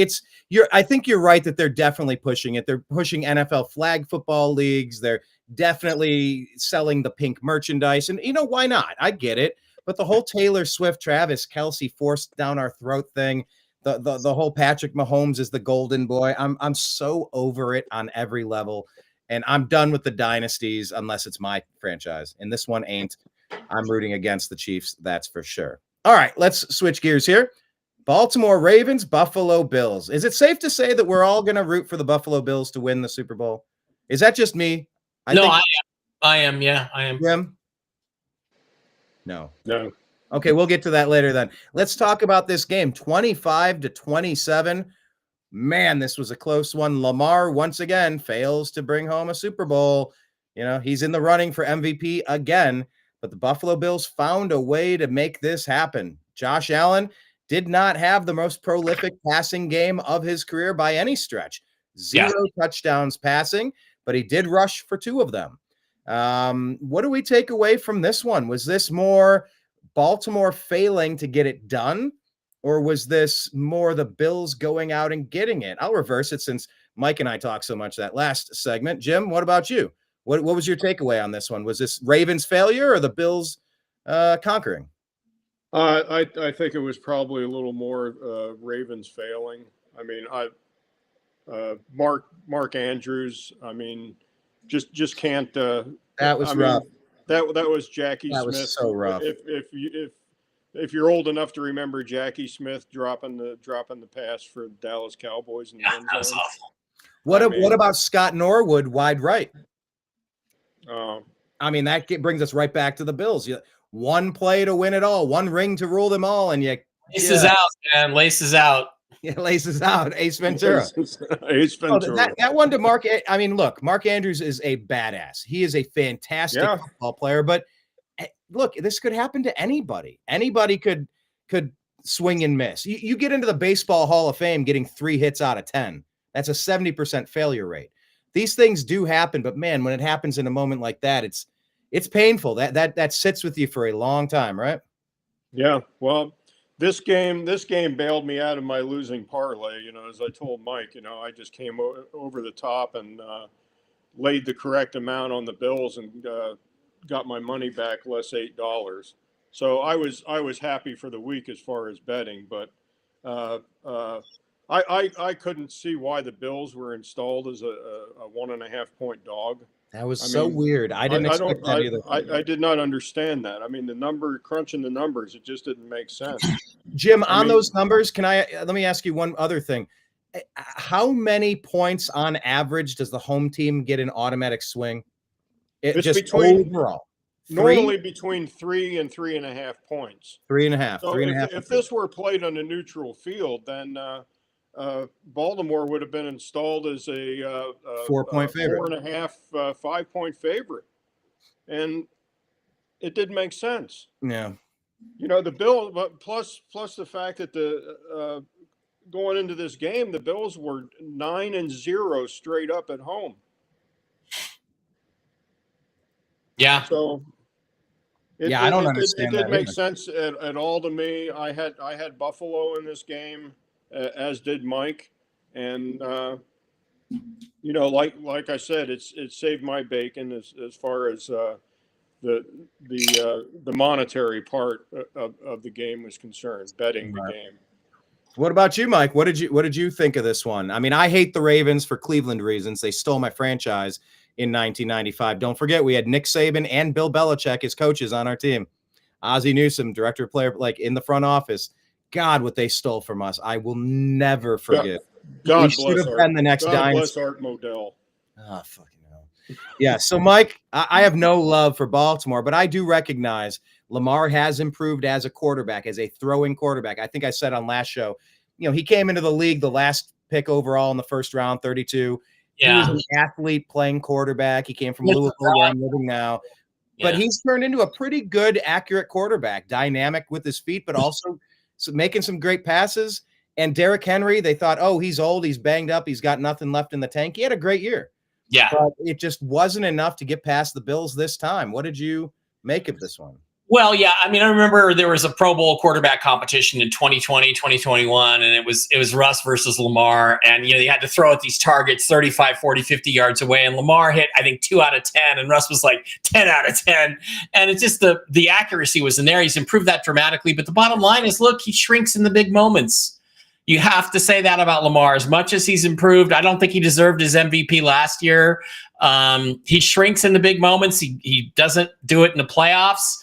I think you're right that they're definitely pushing it. They're pushing NFL flag football leagues. They're definitely selling the pink merchandise. And why not? I get it. But the whole Taylor Swift, Travis Kelce forced down our throat thing, the whole Patrick Mahomes is the golden boy. I'm so over it on every level. And I'm done with the dynasties unless it's my franchise. And this one ain't. I'm rooting against the Chiefs, that's for sure. All right, let's switch gears here. Baltimore Ravens, Buffalo Bills. Is it safe to say that we're all going to root for the Buffalo Bills to win the Super Bowl? Is that just me? I am. Yeah, I am. Jim? No. Okay, we'll get to that later then. Let's talk about this game. 25-27. Man, this was a close one. Lamar, once again, fails to bring home a Super Bowl. He's in the running for MVP again, but the Buffalo Bills found a way to make this happen. Josh Allen did not have the most prolific passing game of his career by any stretch. Zero touchdowns passing, but he did rush for 2 of them. What do we take away from this one? Was this more Baltimore failing to get it done, or was this more the Bills going out and getting it? I'll reverse it since Mike and I talked so much that last segment. Jim, what about you? What was your takeaway on this one? Was this Ravens failure or the Bills conquering? I think it was probably a little more Ravens failing. I mean, Mark Andrews. I mean, just can't. That was rough. That was Jackie Smith. That was so rough. If you're old enough to remember Jackie Smith dropping the pass for Dallas Cowboys in the end that was zone. awful. What about Scott Norwood wide right? I mean, that brings us right back to the Bills. One play to win it all, one ring to rule them all, and laces out, man. Laces out. Yeah, laces out. Ace Ventura. Ace Ventura. That one to Mark. I mean, look, Mark Andrews is a badass. He is a fantastic football player. But look, this could happen to anybody. Anybody could swing and miss. You get into the Baseball Hall of Fame getting 3 hits out of 10. That's a 70% failure rate. These things do happen, but man, when it happens in a moment like that, it's painful. That sits with you for a long time, right? Yeah. Well, this game bailed me out of my losing parlay. As I told Mike, I just came over the top and laid the correct amount on the Bills and got my money back less $8. So I was happy for the week as far as betting, but I couldn't see why the Bills were installed as a 1.5 point dog. That was weird. I didn't expect that either. I did not understand that. I mean, crunching the numbers, it just didn't make sense. Jim, those numbers, let me ask you one other thing. How many points on average does the home team get an automatic swing? It's just overall. Normally between 3 and 3.5 points. 3.5. So 3.5. If this were played on a neutral field, then Baltimore would have been installed as a 4-point favorite, 4.5, 5-point favorite, and it didn't make sense. Yeah, the Bills, but plus the fact that the going into this game, the Bills were 9-0 straight up at home. Yeah. So. I don't understand. It didn't make sense at all to me. I had Buffalo in this game, as did Mike, and like I said, it saved my bacon as far as the monetary part of the game was concerned, betting the game. What about you, Mike? What did you think of this one? I mean, I hate the Ravens for Cleveland reasons. They stole my franchise in 1995. Don't forget, we had Nick Saban and Bill Belichick as coaches on our team. Ozzie Newsome, director of player, in the front office. God, what they stole from us. I will never forget. God we should have been the next God dynasty. bless Art Modell. Oh, fucking hell. Yeah, so Mike, I have no love for Baltimore, but I do recognize Lamar has improved as a quarterback, as a throwing quarterback. I think I said on last show, he came into the league the last pick overall in the first round, 32. Yeah. He was an athlete playing quarterback. He came from Louisville, where I'm living now. But he's turned into a pretty good, accurate quarterback, dynamic with his feet, but also making some great passes. And Derrick Henry, they thought, oh, he's old, he's banged up, he's got nothing left in the tank. He had a great year. Yeah. But it just wasn't enough to get past the Bills this time. What did you make of this one? Well, yeah, I mean, I remember there was a Pro Bowl quarterback competition in 2020, 2021, and it was Russ versus Lamar. And, you had to throw at these targets 35, 40, 50 yards away. And Lamar hit, I think, 2 out of 10, and Russ was like 10 out of 10. And it's just the accuracy was in there. He's improved that dramatically. But the bottom line is, look, he shrinks in the big moments. You have to say that about Lamar. As much as he's improved, I don't think he deserved his MVP last year. He shrinks in the big moments. He doesn't do it in the playoffs.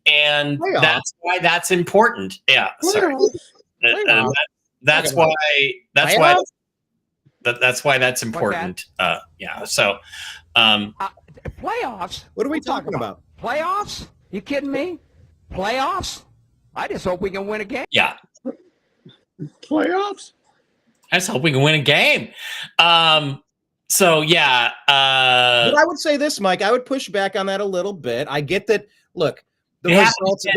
And that's why that's important. Yeah, sorry. That's why that's important. Yeah. So, playoffs. What are we talking about? Playoffs? You kidding me? Playoffs? I just hope we can win a game. Yeah. Playoffs? I just hope we can win a game. So yeah. But I would say this, Mike. I would push back on that a little bit. I get that. Look. The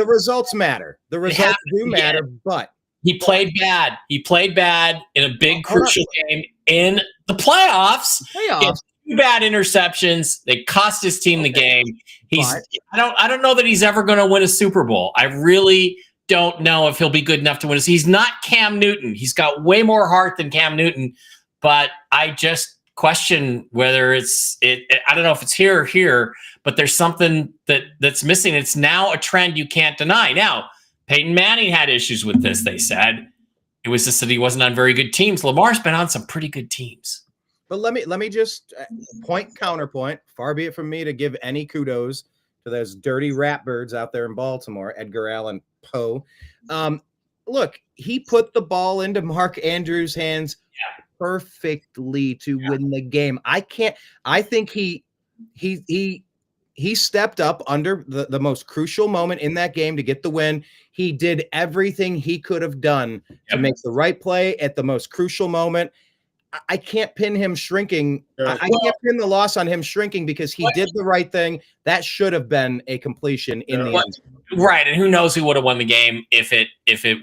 results matter. The results do matter, but he played bad. He played bad in a big crucial game in the playoffs. Two bad interceptions. They cost his team the game. I don't know that he's ever going to win a Super Bowl. I really don't know if he'll be good enough to win. He's not Cam Newton. He's got way more heart than Cam Newton, but I just question whether I don't know if it's here or here, but there's something that's missing. It's now a trend you can't deny. Now, Peyton Manning had issues with this, they said. It was just that he wasn't on very good teams. Lamar's been on some pretty good teams. But let me just counterpoint. Far be it from me to give any kudos to those dirty rat birds out there in Baltimore, Edgar Allan Poe. Look, he put the ball into Mark Andrews' hands perfectly to win the game. I think he stepped up under the most crucial moment in that game to get the win. He did everything he could have done to make the right play at the most crucial moment. I can't pin him shrinking. I can't pin the loss on him shrinking because he did the right thing. That should have been a completion in the end. Right, and who knows who would have won the game if it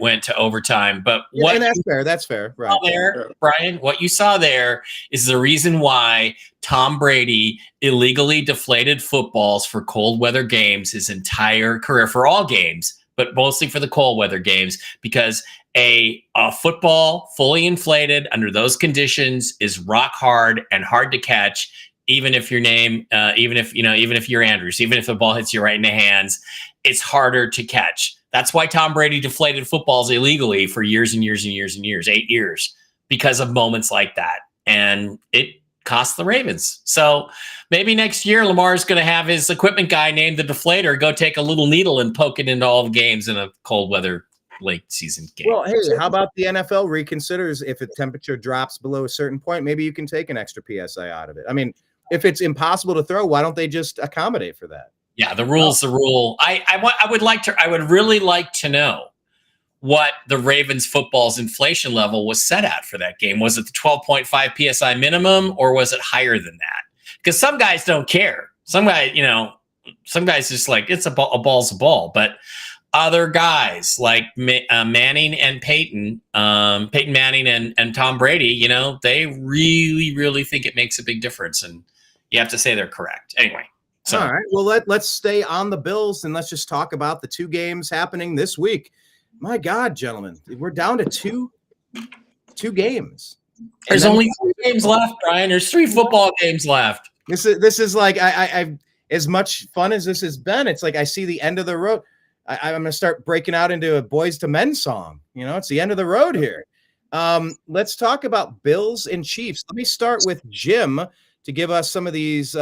went to overtime. But and that's fair. That's fair. Right there, Brian. What you saw there is the reason why Tom Brady illegally deflated footballs for cold weather games his entire career, for all games, but mostly for the cold weather games, because a football fully inflated under those conditions is rock hard and hard to catch. Even if your name, even if you're Andrews, even if the ball hits you right in the hands, it's harder to catch. That's why Tom Brady deflated footballs illegally for years and years and years and years, 8 years, because of moments like that. And it cost the Ravens. So maybe next year Lamar's going to have his equipment guy named the deflator go take a little needle and poke it into all the games in a cold weather late season game. Well, hey, how about the NFL reconsiders if the temperature drops below a certain point? Maybe you can take an extra PSI out of it. I mean, if it's impossible to throw, why don't they just accommodate for that? Yeah, the rule's the rule. I would really like to know what the Ravens football's inflation level was set at for that game. Was it the 12.5 PSI minimum, or was it higher than that? Because some guys don't care. Some guys just like, it's a ball's a ball. But other guys like Manning and Peyton Manning and Tom Brady, they really, really think it makes a big difference. And you have to say they're correct. Anyway. So. All right. Well, let's stay on the Bills and let's just talk about the 2 games happening this week. My God, gentlemen, we're down to two games. There's only 3 games left, Brian. There's 3 football games left. This is like I as much fun as this has been. It's like I see the end of the road. I'm going to start breaking out into a Boys to Men song. It's the end of the road here. Let's talk about Bills and Chiefs. Let me start with Jim to give us some of these.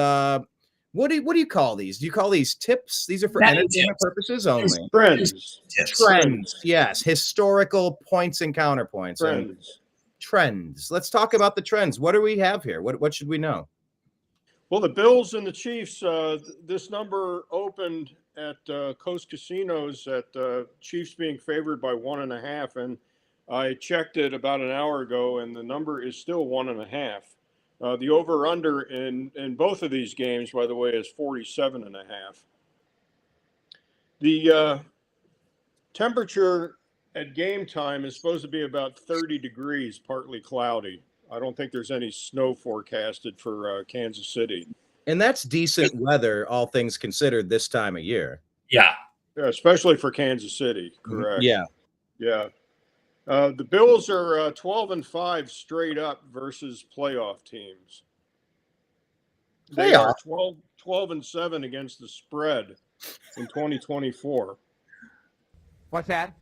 What do you call these? Do you call these tips? These are for entertainment purposes only. Trends. Yes. Historical points and counterpoints. Trends. Let's talk about the trends. What do we have here? What should we know? Well, the Bills and the Chiefs, this number opened at Coast Casinos at Chiefs being favored by 1.5. And I checked it about an hour ago, and the number is still 1.5. The over-under in both of these games, by the way, is 47.5. The temperature at game time is supposed to be about 30 degrees, partly cloudy. I don't think there's any snow forecasted for Kansas City. And that's decent weather, all things considered, this time of year. Yeah. Especially for Kansas City, correct? Yeah. The Bills are 12-5 straight up versus playoff teams. They are 12-7 against the spread in 2024. What's that?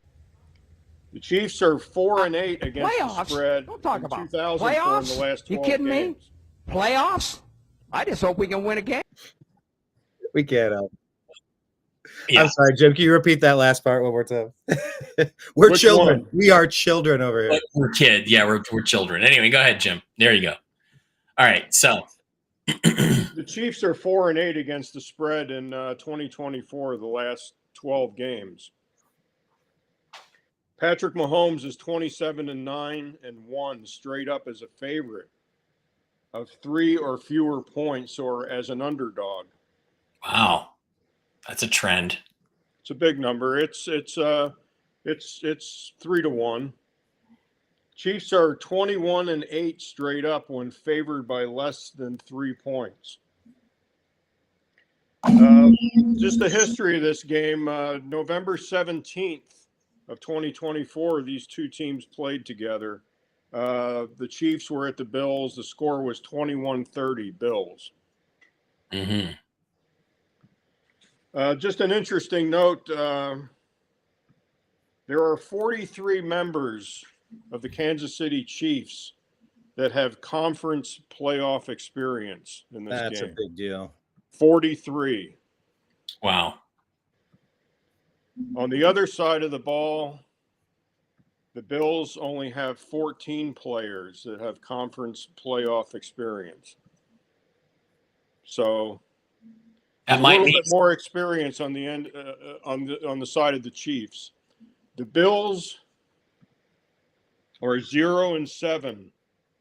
The Chiefs are 4-8 against playoffs? The spread. Don't talk in about 2004 playoffs. In the last 12 you kidding games. me? Playoffs? I just hope we can win a game. We can't. Yeah. I'm sorry, Jim. Can you repeat that last part one more time? We're Which children. one? We are children over here. We're kids. Yeah, we're children. Anyway, go ahead, Jim. There you go. All right. So The Chiefs are 4-8 against the spread in 2024, the last 12 games. Patrick Mahomes is 27-9-1 straight up as a favorite of 3 or fewer points or as an underdog. wow, that's a trend. It's a big number. It's 3-1. Chiefs are 21-8 straight up when favored by less than 3 points. Just the history of this game, November 17th of 2024, these two teams played together. The Chiefs were at the Bills. The score was 21-30 Bills. Mm-hmm. Just an interesting note, there are 43 members of the Kansas City Chiefs that have conference playoff experience in this game. That's a big deal. 43. Wow. On the other side of the ball, the Bills only have 14 players that have conference playoff experience. So That a might little mean bit more experience on the end on the side of the Chiefs. The Bills are 0-7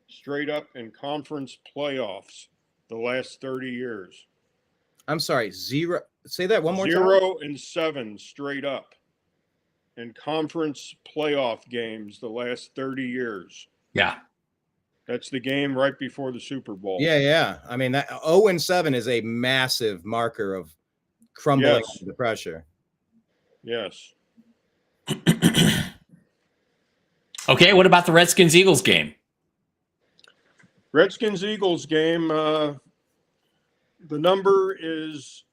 straight up in conference playoffs the last 30 years. I'm sorry, 0. Say that one more time. 0-7 straight up in conference playoff games the last 30 years. yeah. That's the game right before the Super Bowl. Yeah. I mean, that 0-7 is a massive marker of crumbling Yes. under the pressure. Yes. Okay, what about the Redskins-Eagles game? Redskins-Eagles game, the number is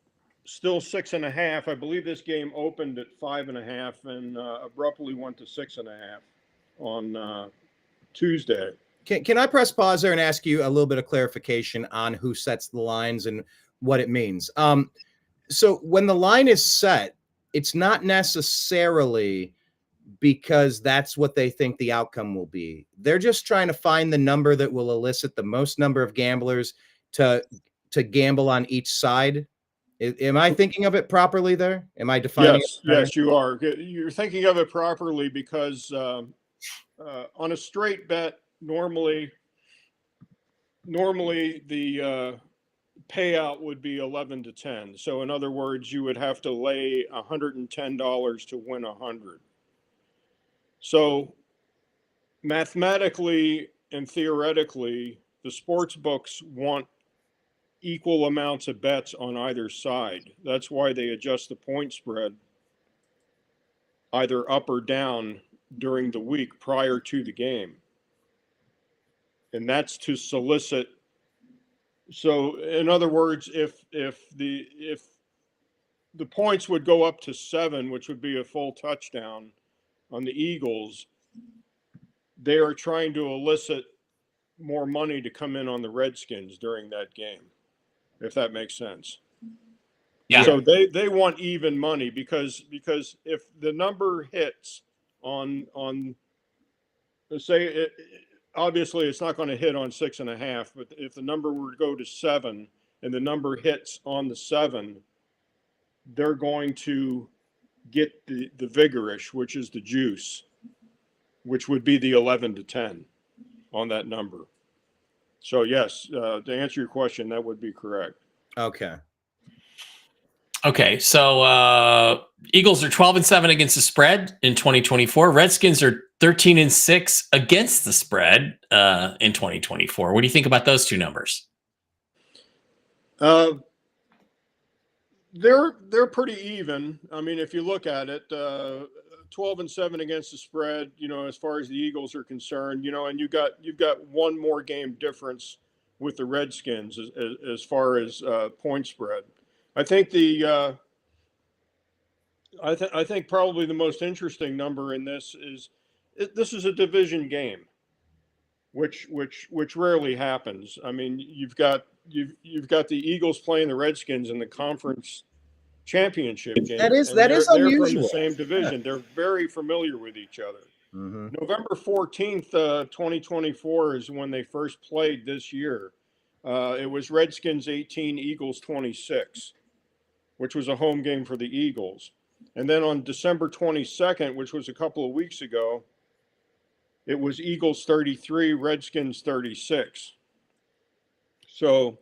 still 6.5. I believe this game opened at 5.5 and abruptly went to 6.5 on Tuesday. Can I press pause there and ask you a little bit of clarification on who sets the lines and what it means? So when the line is set, it's not necessarily because that's what they think the outcome will be. They're just trying to find the number that will elicit the most number of gamblers to gamble on each side. Am I thinking of it properly there? Am I defining it? Yes, you are. You're thinking of it properly because on a straight bet, normally the payout would be 11 to 10. So in other words, you would have to lay $110 to win 100. So mathematically and theoretically, the sports books want equal amounts of bets on either side. That's why they adjust the point spread either up or down during the week prior to the game. And that's to solicit. So in other words, if the points would go up to 7, which would be a full touchdown on the Eagles, they are trying to elicit more money to come in on the Redskins during that game, if that makes sense. Yeah. So they want even money because if the number hits on say it, obviously it's not going to hit on 6.5, but if the number were to go to 7 and the number hits on the 7, they're going to get the vigorish, which is the juice, which would be the 11 to 10 on that number. So yes, to answer your question, that would be correct. Okay. Okay, so Eagles are 12-7 against the spread in 2024. Redskins are 13-6 against the spread in 2024. What do you think about those two numbers? They're pretty even. I mean, if you look at it, 12-7 against the spread, as far as the Eagles are concerned, and you've got one more game difference with the Redskins as far as point spread. I think I think probably the most interesting number in this is this is a division game, which rarely happens. I mean, you've got the Eagles playing the Redskins in the conference championship game. That is they're unusual. from the same division. Yeah. They're very familiar with each other. Mm-hmm. November 14th, 2024 is when they first played this year. It was Redskins 18, Eagles 26, which was a home game for the Eagles. And then on December 22nd, which was a couple of weeks ago, it was Eagles 33, Redskins 36. So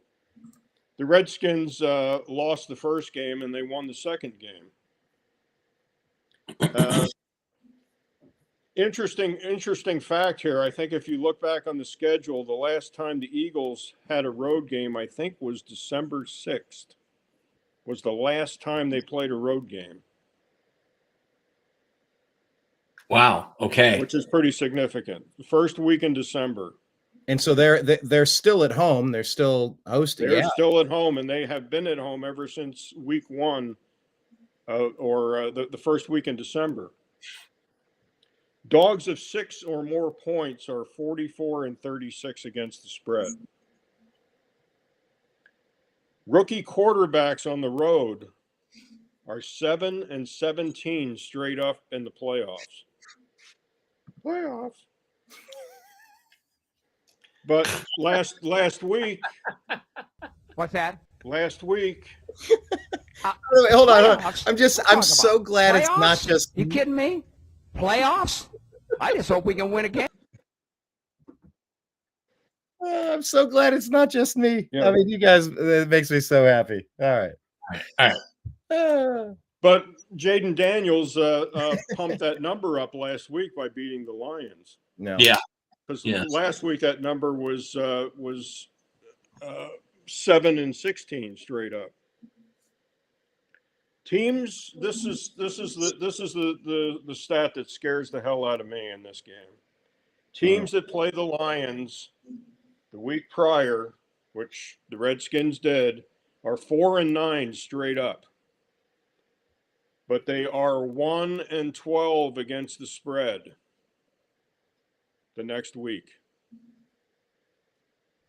the Redskins lost the first game and they won the second game. Interesting fact here. I think if you look back on the schedule, the last time the Eagles had a road game, I think was December 6th, was the last time they played a road game. Wow. Okay. Which is pretty significant. The first week in December. And so they're still at home. They're still hosting. They're still at home, and they have been at home ever since week 1 or the first week in December. Dogs of 6 or more points are 44-36 against the spread. Rookie quarterbacks on the road are 7-17 straight up in the playoffs. But last week. What's that? Last week. Hold on. I'm so glad playoffs? It's not just. You kidding me? Playoffs? I just hope we can win again. I'm so glad it's not just me. Yeah. I mean, you guys, it makes me so happy. All right. But Jaden Daniels pumped that number up last week by beating the Lions. No. Yeah. Because last week that number was 7-16 straight up. Teams, this is the stat that scares the hell out of me in this game. Teams that play the Lions the week prior, which the Redskins did, are 4-9 straight up. But they are 1-12 against the spread the next week.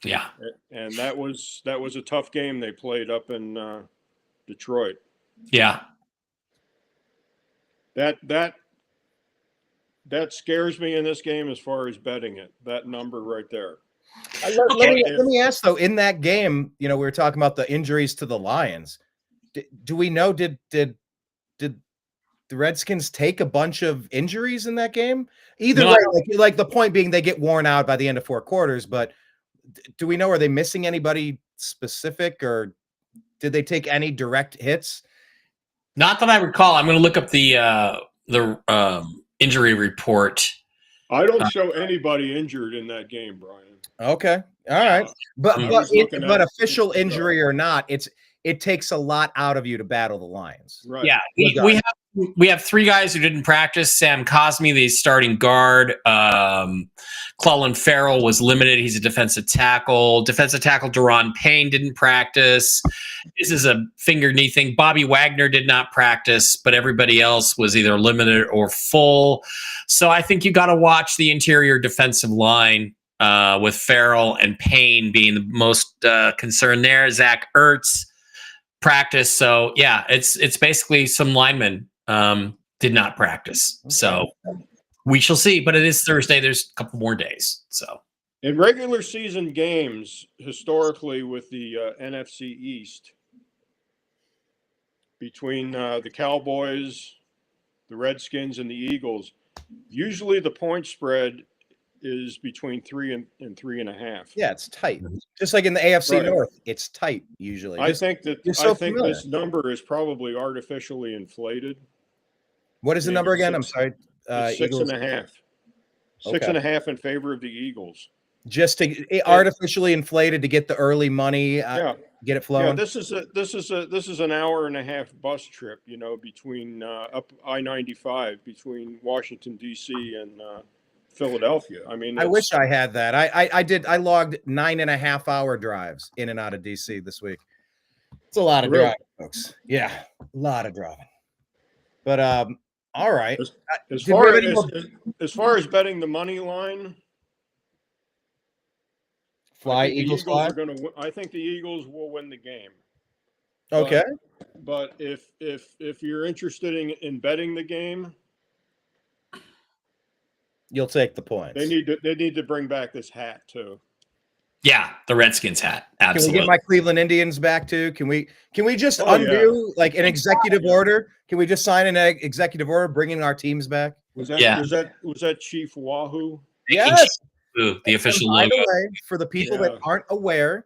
Yeah. And that was a tough game they played up in Detroit. Yeah. That scares me in this game as far as betting it. That number right there. Let me ask though, in that game, we were talking about the injuries to the Lions. Do we know, did the Redskins take a bunch of injuries in that game? Either way, like the point being they get worn out by the end of 4 quarters, but do we know, are they missing anybody specific, or did they take any direct hits? Not that I recall. I'm going to look up the injury report. I don't show anybody injured in that game, Brian. Okay. All right. But official injury or not, it takes a lot out of you to battle the Lions. Right. Yeah. We have 3 guys who didn't practice. Sam Cosmi, the starting guard. Clellan Ferrell was limited. He's a defensive tackle. Defensive tackle Deron Payne didn't practice. This is a finger knee thing. Bobby Wagner did not practice, but everybody else was either limited or full. So I think you got to watch the interior defensive line with Ferrell and Payne being the most concerned there. Zach Ertz practice. So yeah, it's basically some linemen did not practice. So we shall see, but it is Thursday. There's a couple more days. So in regular season games, historically with the NFC East, between the Cowboys, the Redskins, and the Eagles, usually the point spread is between 3 and 3.5. Yeah, it's tight. Just like in the AFC North, it's tight usually. I think this number is probably artificially inflated. What is the number again? I'm sorry. 6.5. 6.5 in favor of the Eagles. Just to artificially inflated to get the early money, get it flowing. Yeah, this is an hour and a half bus trip, between up I-95 between Washington D.C. and Philadelphia. I mean, I wish I had that. I logged 9.5 hour drives in and out of DC this week. It's a lot of driving, folks. Yeah, a lot of driving. But all right. As far as betting the money line, Eagles fly. I think the Eagles will win the game. Okay. But if you're interested in betting the game, you'll take the points. They need to bring back this hat too. Yeah, the Redskins hat. Absolutely. Can we get my Cleveland Indians back too? Can we just undo like an executive order? Can we just sign an executive order bringing our teams back? Was that Chief Wahoo? Yes. The official logo. By the way, for the people that aren't aware,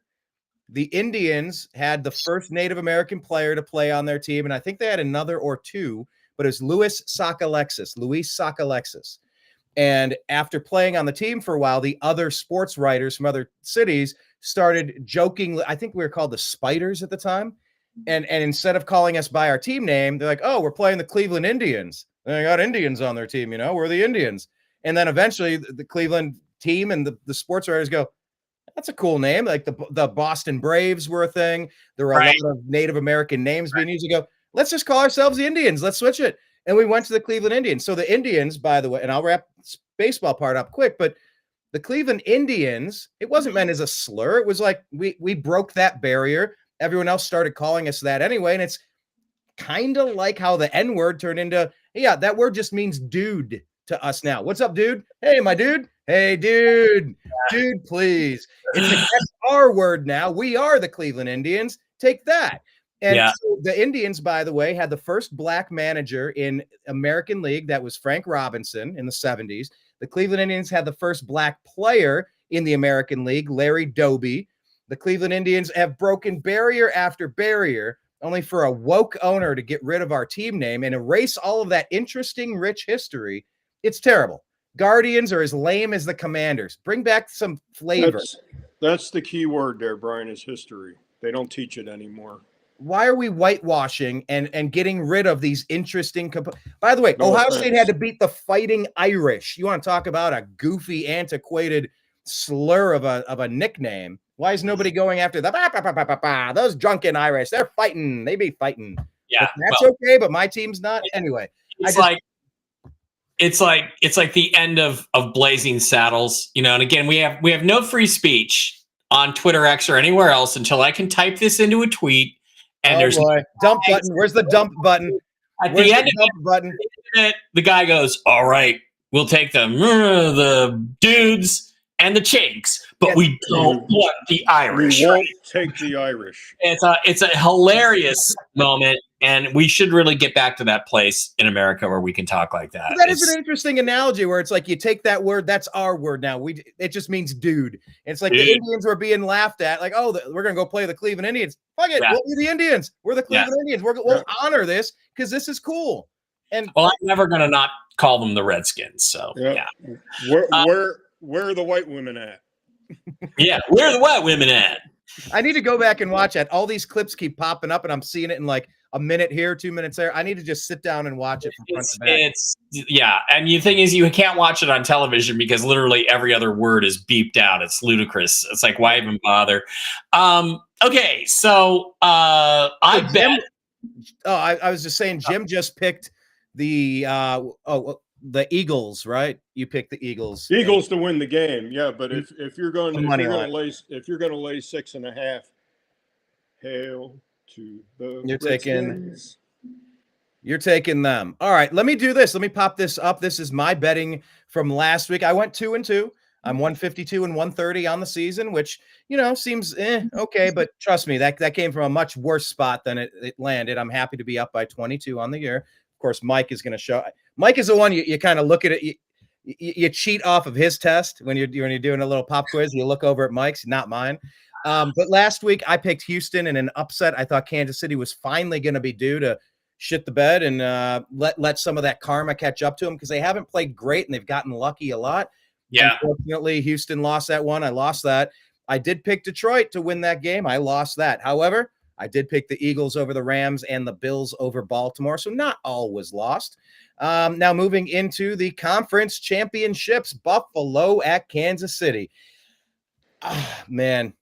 the Indians had the first Native American player to play on their team, and I think they had another or two, but it was Luis Sockalexis. And after playing on the team for a while, the other sports writers from other cities started joking. I think we were called the Spiders at the time. And instead of calling us by our team name, they're like, oh, we're playing the Cleveland Indians. And they got Indians on their team, we're the Indians. And then eventually the Cleveland team and the sports writers go, that's a cool name. Like the Boston Braves were a thing. There were a lot of Native American names being used. You go, let's just call ourselves the Indians. Let's switch it. And we went to the Cleveland Indians. So the Indians, by the way, and I'll wrap this baseball part up quick, but the Cleveland Indians, it wasn't meant as a slur. It was like we broke that barrier. Everyone else started calling us that anyway. And it's kind of like how the N-word turned into, that word just means dude to us now. What's up, dude? Hey, my dude. Hey, dude. Dude, please. It's our word now. We are the Cleveland Indians. Take that. And so the Indians, by the way, had the first black manager in American League. That was Frank Robinson in the 70s. The Cleveland Indians had the first black player in the American League, Larry Doby. The Cleveland Indians have broken barrier after barrier, only for a woke owner to get rid of our team name and erase all of that interesting, rich history. It's terrible. Guardians are as lame as the Commanders. Bring back some flavor. That's the key word there, Brian, is history. They don't teach it anymore. why are we whitewashing and getting rid of these interesting by the way, No Ohio offense. State had to beat the Fighting Irish. You want to talk about a goofy, antiquated slur of a nickname? Why is nobody going after those drunken Irish? They're fighting. They be fighting. Yeah, But that's okay, but my team's not. Anyway, it's like the end of Blazing Saddles, you know. And again, we have no free speech on Twitter X or anywhere else until I can type this into a tweet. And there's dump button. Where's the dump button? At the end of dump button, the guy goes, "All right, we'll take the dudes and the chinks, but we don't want the Irish." We won't take the Irish. It's a hilarious moment, and we should really get back to that place in America where we can talk like that. That is an interesting analogy where it's like you take that word, that's our word now. It just means dude. It's like the Indians were being laughed at, like, oh, we're gonna go play the Cleveland Indians. Fuck it, we'll be the Indians. We're the Cleveland Indians. We'll honor this because this is cool. And well, I'm never gonna not call them the Redskins. So yeah. Where are the white women at? Yeah, where are the white women at? I need to go back and watch that. All these clips keep popping up, and I'm seeing it in like a minute here, 2 minutes there. I need to just sit down and watch it from front to back. And the thing is, you can't watch it on television because literally every other word is beeped out. It's ludicrous. It's like, why even bother? Okay, so I bet. I was just saying, Jim just picked the Eagles, right? You picked the Eagles. Eagles to win the game, yeah. But if you're going to lay 6.5, hail to the Redskins. You're taking them. All right, let me do this. Let me pop this up. This is my betting from last week. I went 2-2. I'm 152 and 130 on the season, which, you know, seems okay. But trust me, that came from a much worse spot than it landed. I'm happy to be up by 22 on the year. Of course, Mike is going to show. Mike is the one you kind of look at it. You cheat off of his test when you're doing a little pop quiz. You look over at Mike's, not mine. But last week I picked Houston in an upset. I thought Kansas City was finally going to be due to shit the bed and let some of that karma catch up to them because they haven't played great and they've gotten lucky a lot. Yeah. Unfortunately, Houston lost that one. I lost that. I did pick Detroit to win that game. I lost that. However, I did pick the Eagles over the Rams and the Bills over Baltimore. So not all was lost. Now moving into the conference championships, Buffalo at Kansas City. Man,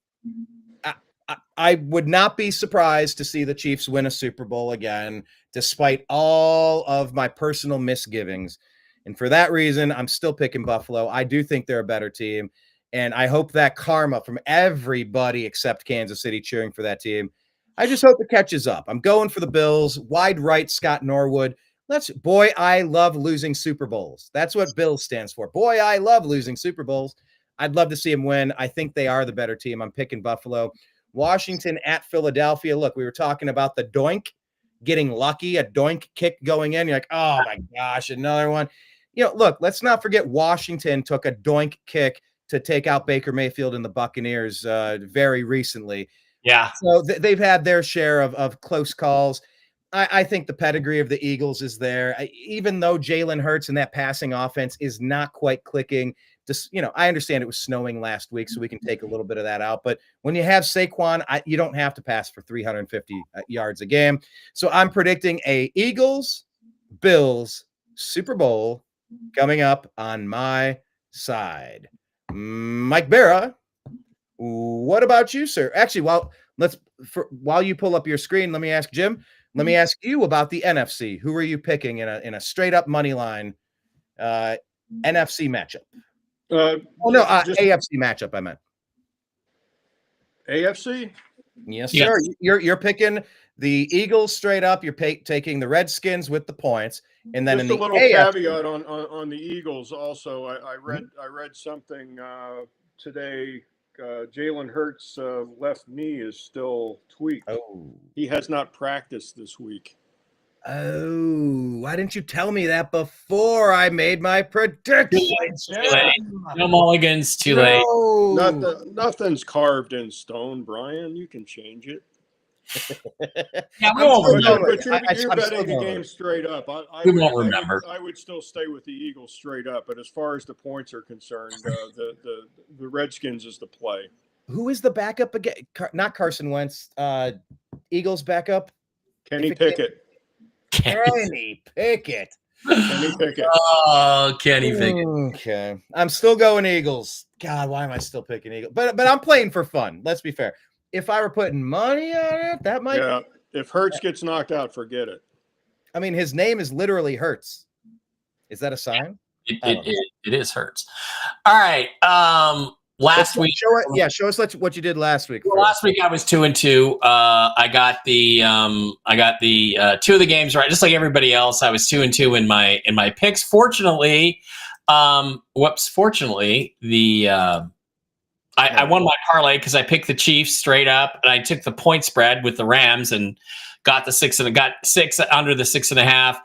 I would not be surprised to see the Chiefs win a Super Bowl again, despite all of my personal misgivings. And for that reason, I'm still picking Buffalo. I do think they're a better team. And I hope that karma from everybody except Kansas City cheering for that team, I just hope it catches up. I'm going for the Bills. Wide right, Scott Norwood. Boy, I love losing Super Bowls. That's what Bills stands for. Boy, I love losing Super Bowls. I'd love to see him win. I think they are the better team. I'm picking Buffalo. Washington at Philadelphia. Look, we were talking about the doink, getting lucky, a doink kick going in. You're like, oh my gosh, another one. You know, look, let's not forget Washington took a doink kick to take out Baker Mayfield and the Buccaneers very recently. Yeah. So they've had their share of close calls. I think the pedigree of the Eagles is there. Even though Jalen Hurts and that passing offense is not quite clicking, just, you know, I understand it was snowing last week, so we can take a little bit of that out. But when you have Saquon, you don't have to pass for 350 yards a game. So I'm predicting a Eagles-Bills Super Bowl coming up on my side. Mike Bara, what about you, sir? Actually, while you pull up your screen, let me ask Jim. Let me ask you about the NFC. Who are you picking in a straight up money line NFC matchup? AFC matchup. I meant AFC. Yes, sir. You're picking the Eagles straight up. You're taking the Redskins with the points, and then just in a little AFC, caveat on the Eagles. Also, I read something today. Jalen Hurts' left knee is still tweaked. Oh, he has not practiced this week. Oh, why didn't you tell me that before I made my prediction? No mulligans, too late. Nothing's carved in stone, Brian. You can change it. Yeah, but you're betting the game straight up. I won't remember. I would still stay with the Eagles straight up, but as far as the points are concerned, the Redskins is the play. Who is the backup again? Not Carson Wentz. Eagles backup? Kenny Pickett. Kenny Pickett. Kenny Pickett. Oh, Kenny Pickett. Okay. I'm still going Eagles. God, why am I still picking Eagles? But I'm playing for fun. Let's be fair. If I were putting money on it, that might. Yeah. If Hurts gets knocked out, forget it. I mean, his name is literally Hurts. Is that a sign? It is Hurts. All right. Last week. Show us what you did last week. Well, last week I was 2-2. I got the 2 of the games right, just like everybody else. I was 2-2 in my picks. Fortunately, I won my parlay because I picked the Chiefs straight up, and I took the point spread with the Rams and got the 6 under the 6.5.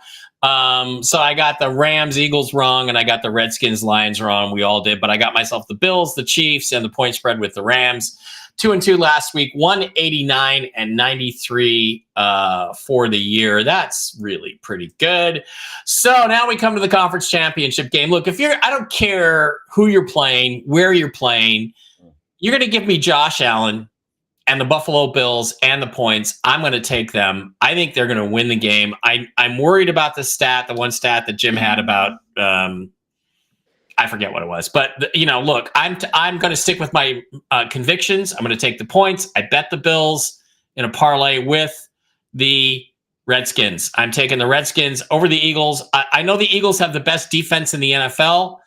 So I got the Rams Eagles wrong, and I got the Redskins Lions wrong. We all did, but I got myself the Bills, the Chiefs, and the point spread with the Rams. 2-2 last week, 189 and 93 for the year. That's really pretty good. So now we come to the conference championship game. Look, I don't care who you're playing, where you're playing, you're going to give me Josh Allen and the Buffalo Bills and the points. I'm going to take them. I think they're going to win the game. I'm worried about the one stat that Jim had about, I forget what it was, but look, I'm going to stick with my convictions. I'm going to take the points. I bet the Bills in a parlay with the Redskins. I'm taking the Redskins over the Eagles. I know the Eagles have the best defense in the NFL.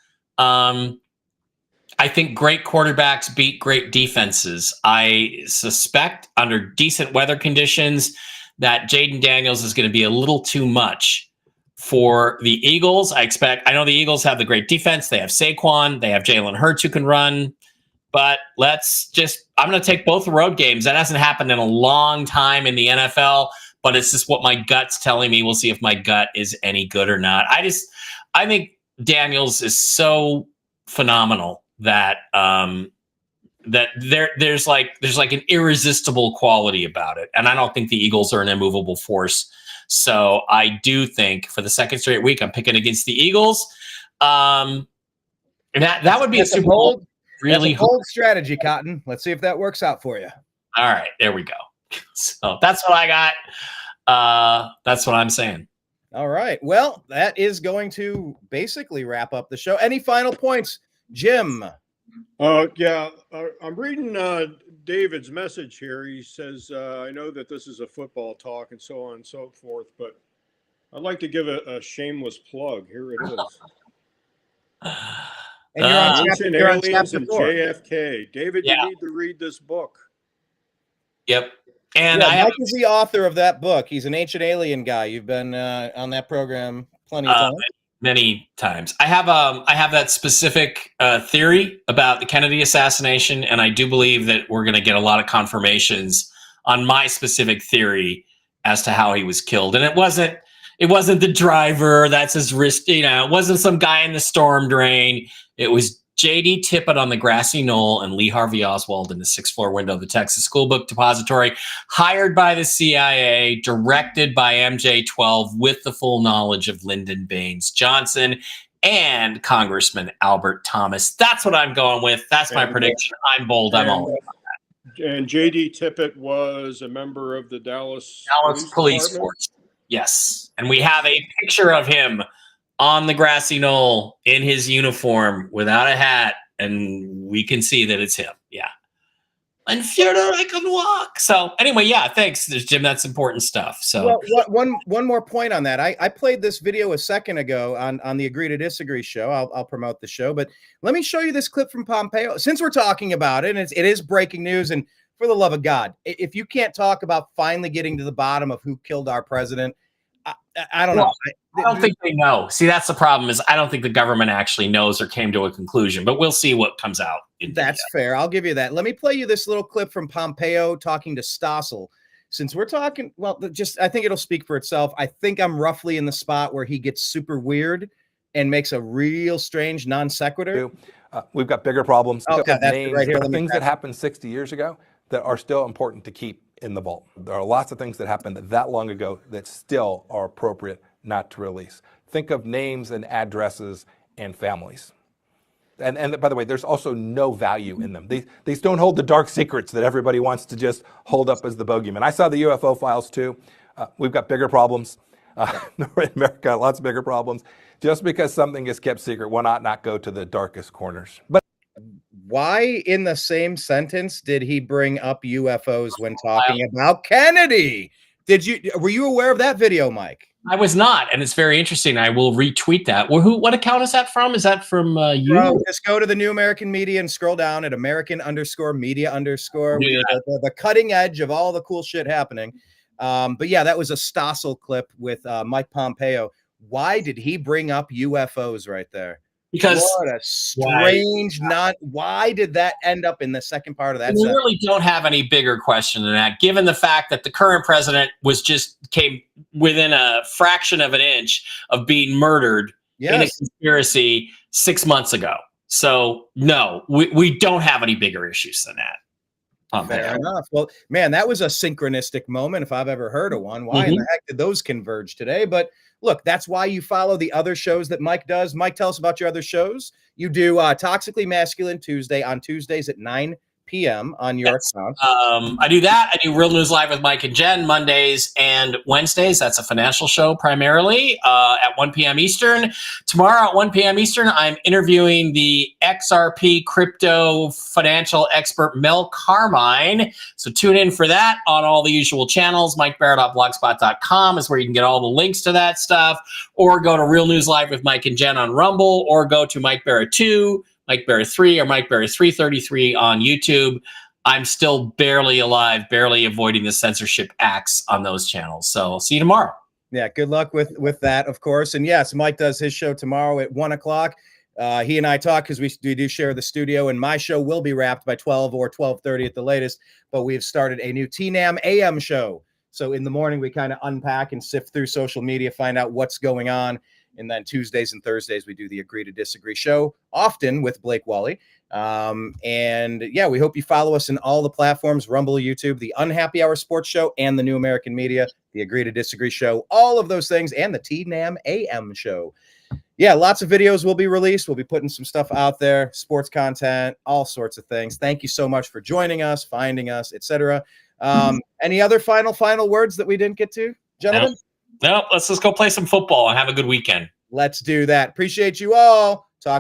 I think great quarterbacks beat great defenses. I suspect under decent weather conditions that Jaden Daniels is going to be a little too much for the Eagles. I know the Eagles have the great defense. They have Saquon. They have Jalen Hurts who can run. But I'm going to take both the road games. That hasn't happened in a long time in the NFL, but it's just what my gut's telling me. We'll see if my gut is any good or not. I think Daniels is so phenomenal that there's like an irresistible quality about it. And I don't think the Eagles are an immovable force. So I do think for the second straight week, I'm picking against the Eagles. And that would be a Super Bowl. Really bold strategy, Cotton. Let's see if that works out for you. All right, there we go. So that's what I got. That's what I'm saying. All right. Well, that is going to basically wrap up the show. Any final points, Jim? Yeah, I'm reading David's message here. He says, I know that this is a football talk and so on and so forth, but I'd like to give a shameless plug. Here it is. And you're on Aliens chapter and 4. JFK. David, you need to read this book. Yep. And Mike is the author of that book. He's an ancient alien guy. You've been on that program plenty of times. Many times. I have that specific theory about the Kennedy assassination, and I do believe that we're going to get a lot of confirmations on my specific theory as to how he was killed. And it wasn't the driver. That's his wrist. It wasn't some guy in the storm drain. It was J.D. Tippett on the grassy knoll and Lee Harvey Oswald in the 6th floor window of the Texas School Book Depository, hired by the CIA, directed by MJ-12 with the full knowledge of Lyndon Baines Johnson and Congressman Albert Thomas. That's what I'm going with. That's my prediction. I'm bold. I'm all in. And J.D. Tippett was a member of the Dallas Police Force. Yes. And we have a picture of him on the grassy knoll in his uniform without a hat, and we can see that it's him. Yeah. And Florida, I can walk. So anyway, yeah, thanks, Jim. That's important stuff. So one more point on that. I played this video a second ago on the Agree to Disagree show. I'll promote the show, but let me show you this clip from Pompeo. Since we're talking about it, and it is breaking news, and for the love of God, if you can't talk about finally getting to the bottom of who killed our president, I don't know. I don't think they know. See, that's the problem is I don't think the government actually knows or came to a conclusion, but we'll see what comes out. That's fair. I'll give you that. Let me play you this little clip from Pompeo talking to Stossel. Since we're talking, I think it'll speak for itself. I think I'm roughly in the spot where he gets super weird and makes a real strange non sequitur. We've got bigger problems. Okay, that's right here. Things that happened 60 years ago that are still important to keep in the vault. There are lots of things that happened that long ago that still are appropriate not to release. Think of names and addresses and families. And by the way, there's also no value in them. These don't hold the dark secrets that everybody wants to just hold up as the bogeyman. I saw the UFO files too. We've got bigger problems. In America, lots of bigger problems. Just because something is kept secret will not go to the darkest corners. But why in the same sentence did he bring up UFOs when talking about Kennedy? Were you aware of that video, Mike? I was not, and it's very interesting. I will retweet that. What account is that from? Is that from you? Just go to the New American Media and scroll down at American_media_. Yeah. The cutting edge of all the cool shit happening. But yeah, that was a Stossel clip with Mike Pompeo. Why did he bring up UFOs right there? Because what a strange why did that end up in the second part of that we sentence? Really don't have any bigger question than that, given the fact that the current president came within a fraction of an inch of being murdered in a conspiracy 6 months ago. So no, we don't have any bigger issues than that. Fair enough. Well, man, that was a synchronistic moment if I've ever heard of one. Why in the heck did those converge today? But look, that's why you follow the other shows that Mike does. Mike, tell us about your other shows. You do Toxically Masculine Tuesday on Tuesdays at 9 p.m. on your account. I do that. I do Real News Live with Mike and Jen Mondays and Wednesdays. That's a financial show primarily at 1 p.m. Eastern. Tomorrow at 1 p.m. Eastern, I'm interviewing the XRP crypto financial expert Mel Carmine. So tune in for that on all the usual channels. MikeBara.blogspot.com is where you can get all the links to that stuff, or go to Real News Live with Mike and Jen on Rumble, or go to Mike Bara 2, Mike Bara 3, or Mike Bara 333 on YouTube. I'm still barely alive, barely avoiding the censorship acts on those channels. So see you tomorrow. Yeah, good luck with that, of course. And yes, Mike does his show tomorrow at 1 o'clock. He and I talk because we do share the studio, and my show will be wrapped by 12 or 12:30 at the latest. But we've started a new TNAM AM show. So in the morning, we kind of unpack and sift through social media, find out what's going on. And then Tuesdays and Thursdays, we do the Agree to Disagree show, often with Blake Wally. And yeah, we hope you follow us in all the platforms, Rumble, YouTube, the Unhappy Hour Sports Show, and the New American Media, the Agree to Disagree show, all of those things, and the TNAM AM show. Yeah, lots of videos will be released. We'll be putting some stuff out there, sports content, all sorts of things. Thank you so much for joining us, finding us, etc. Any other final words that we didn't get to, gentlemen? No, let's just go play some football and have a good weekend. Let's do that. Appreciate you all. Talk to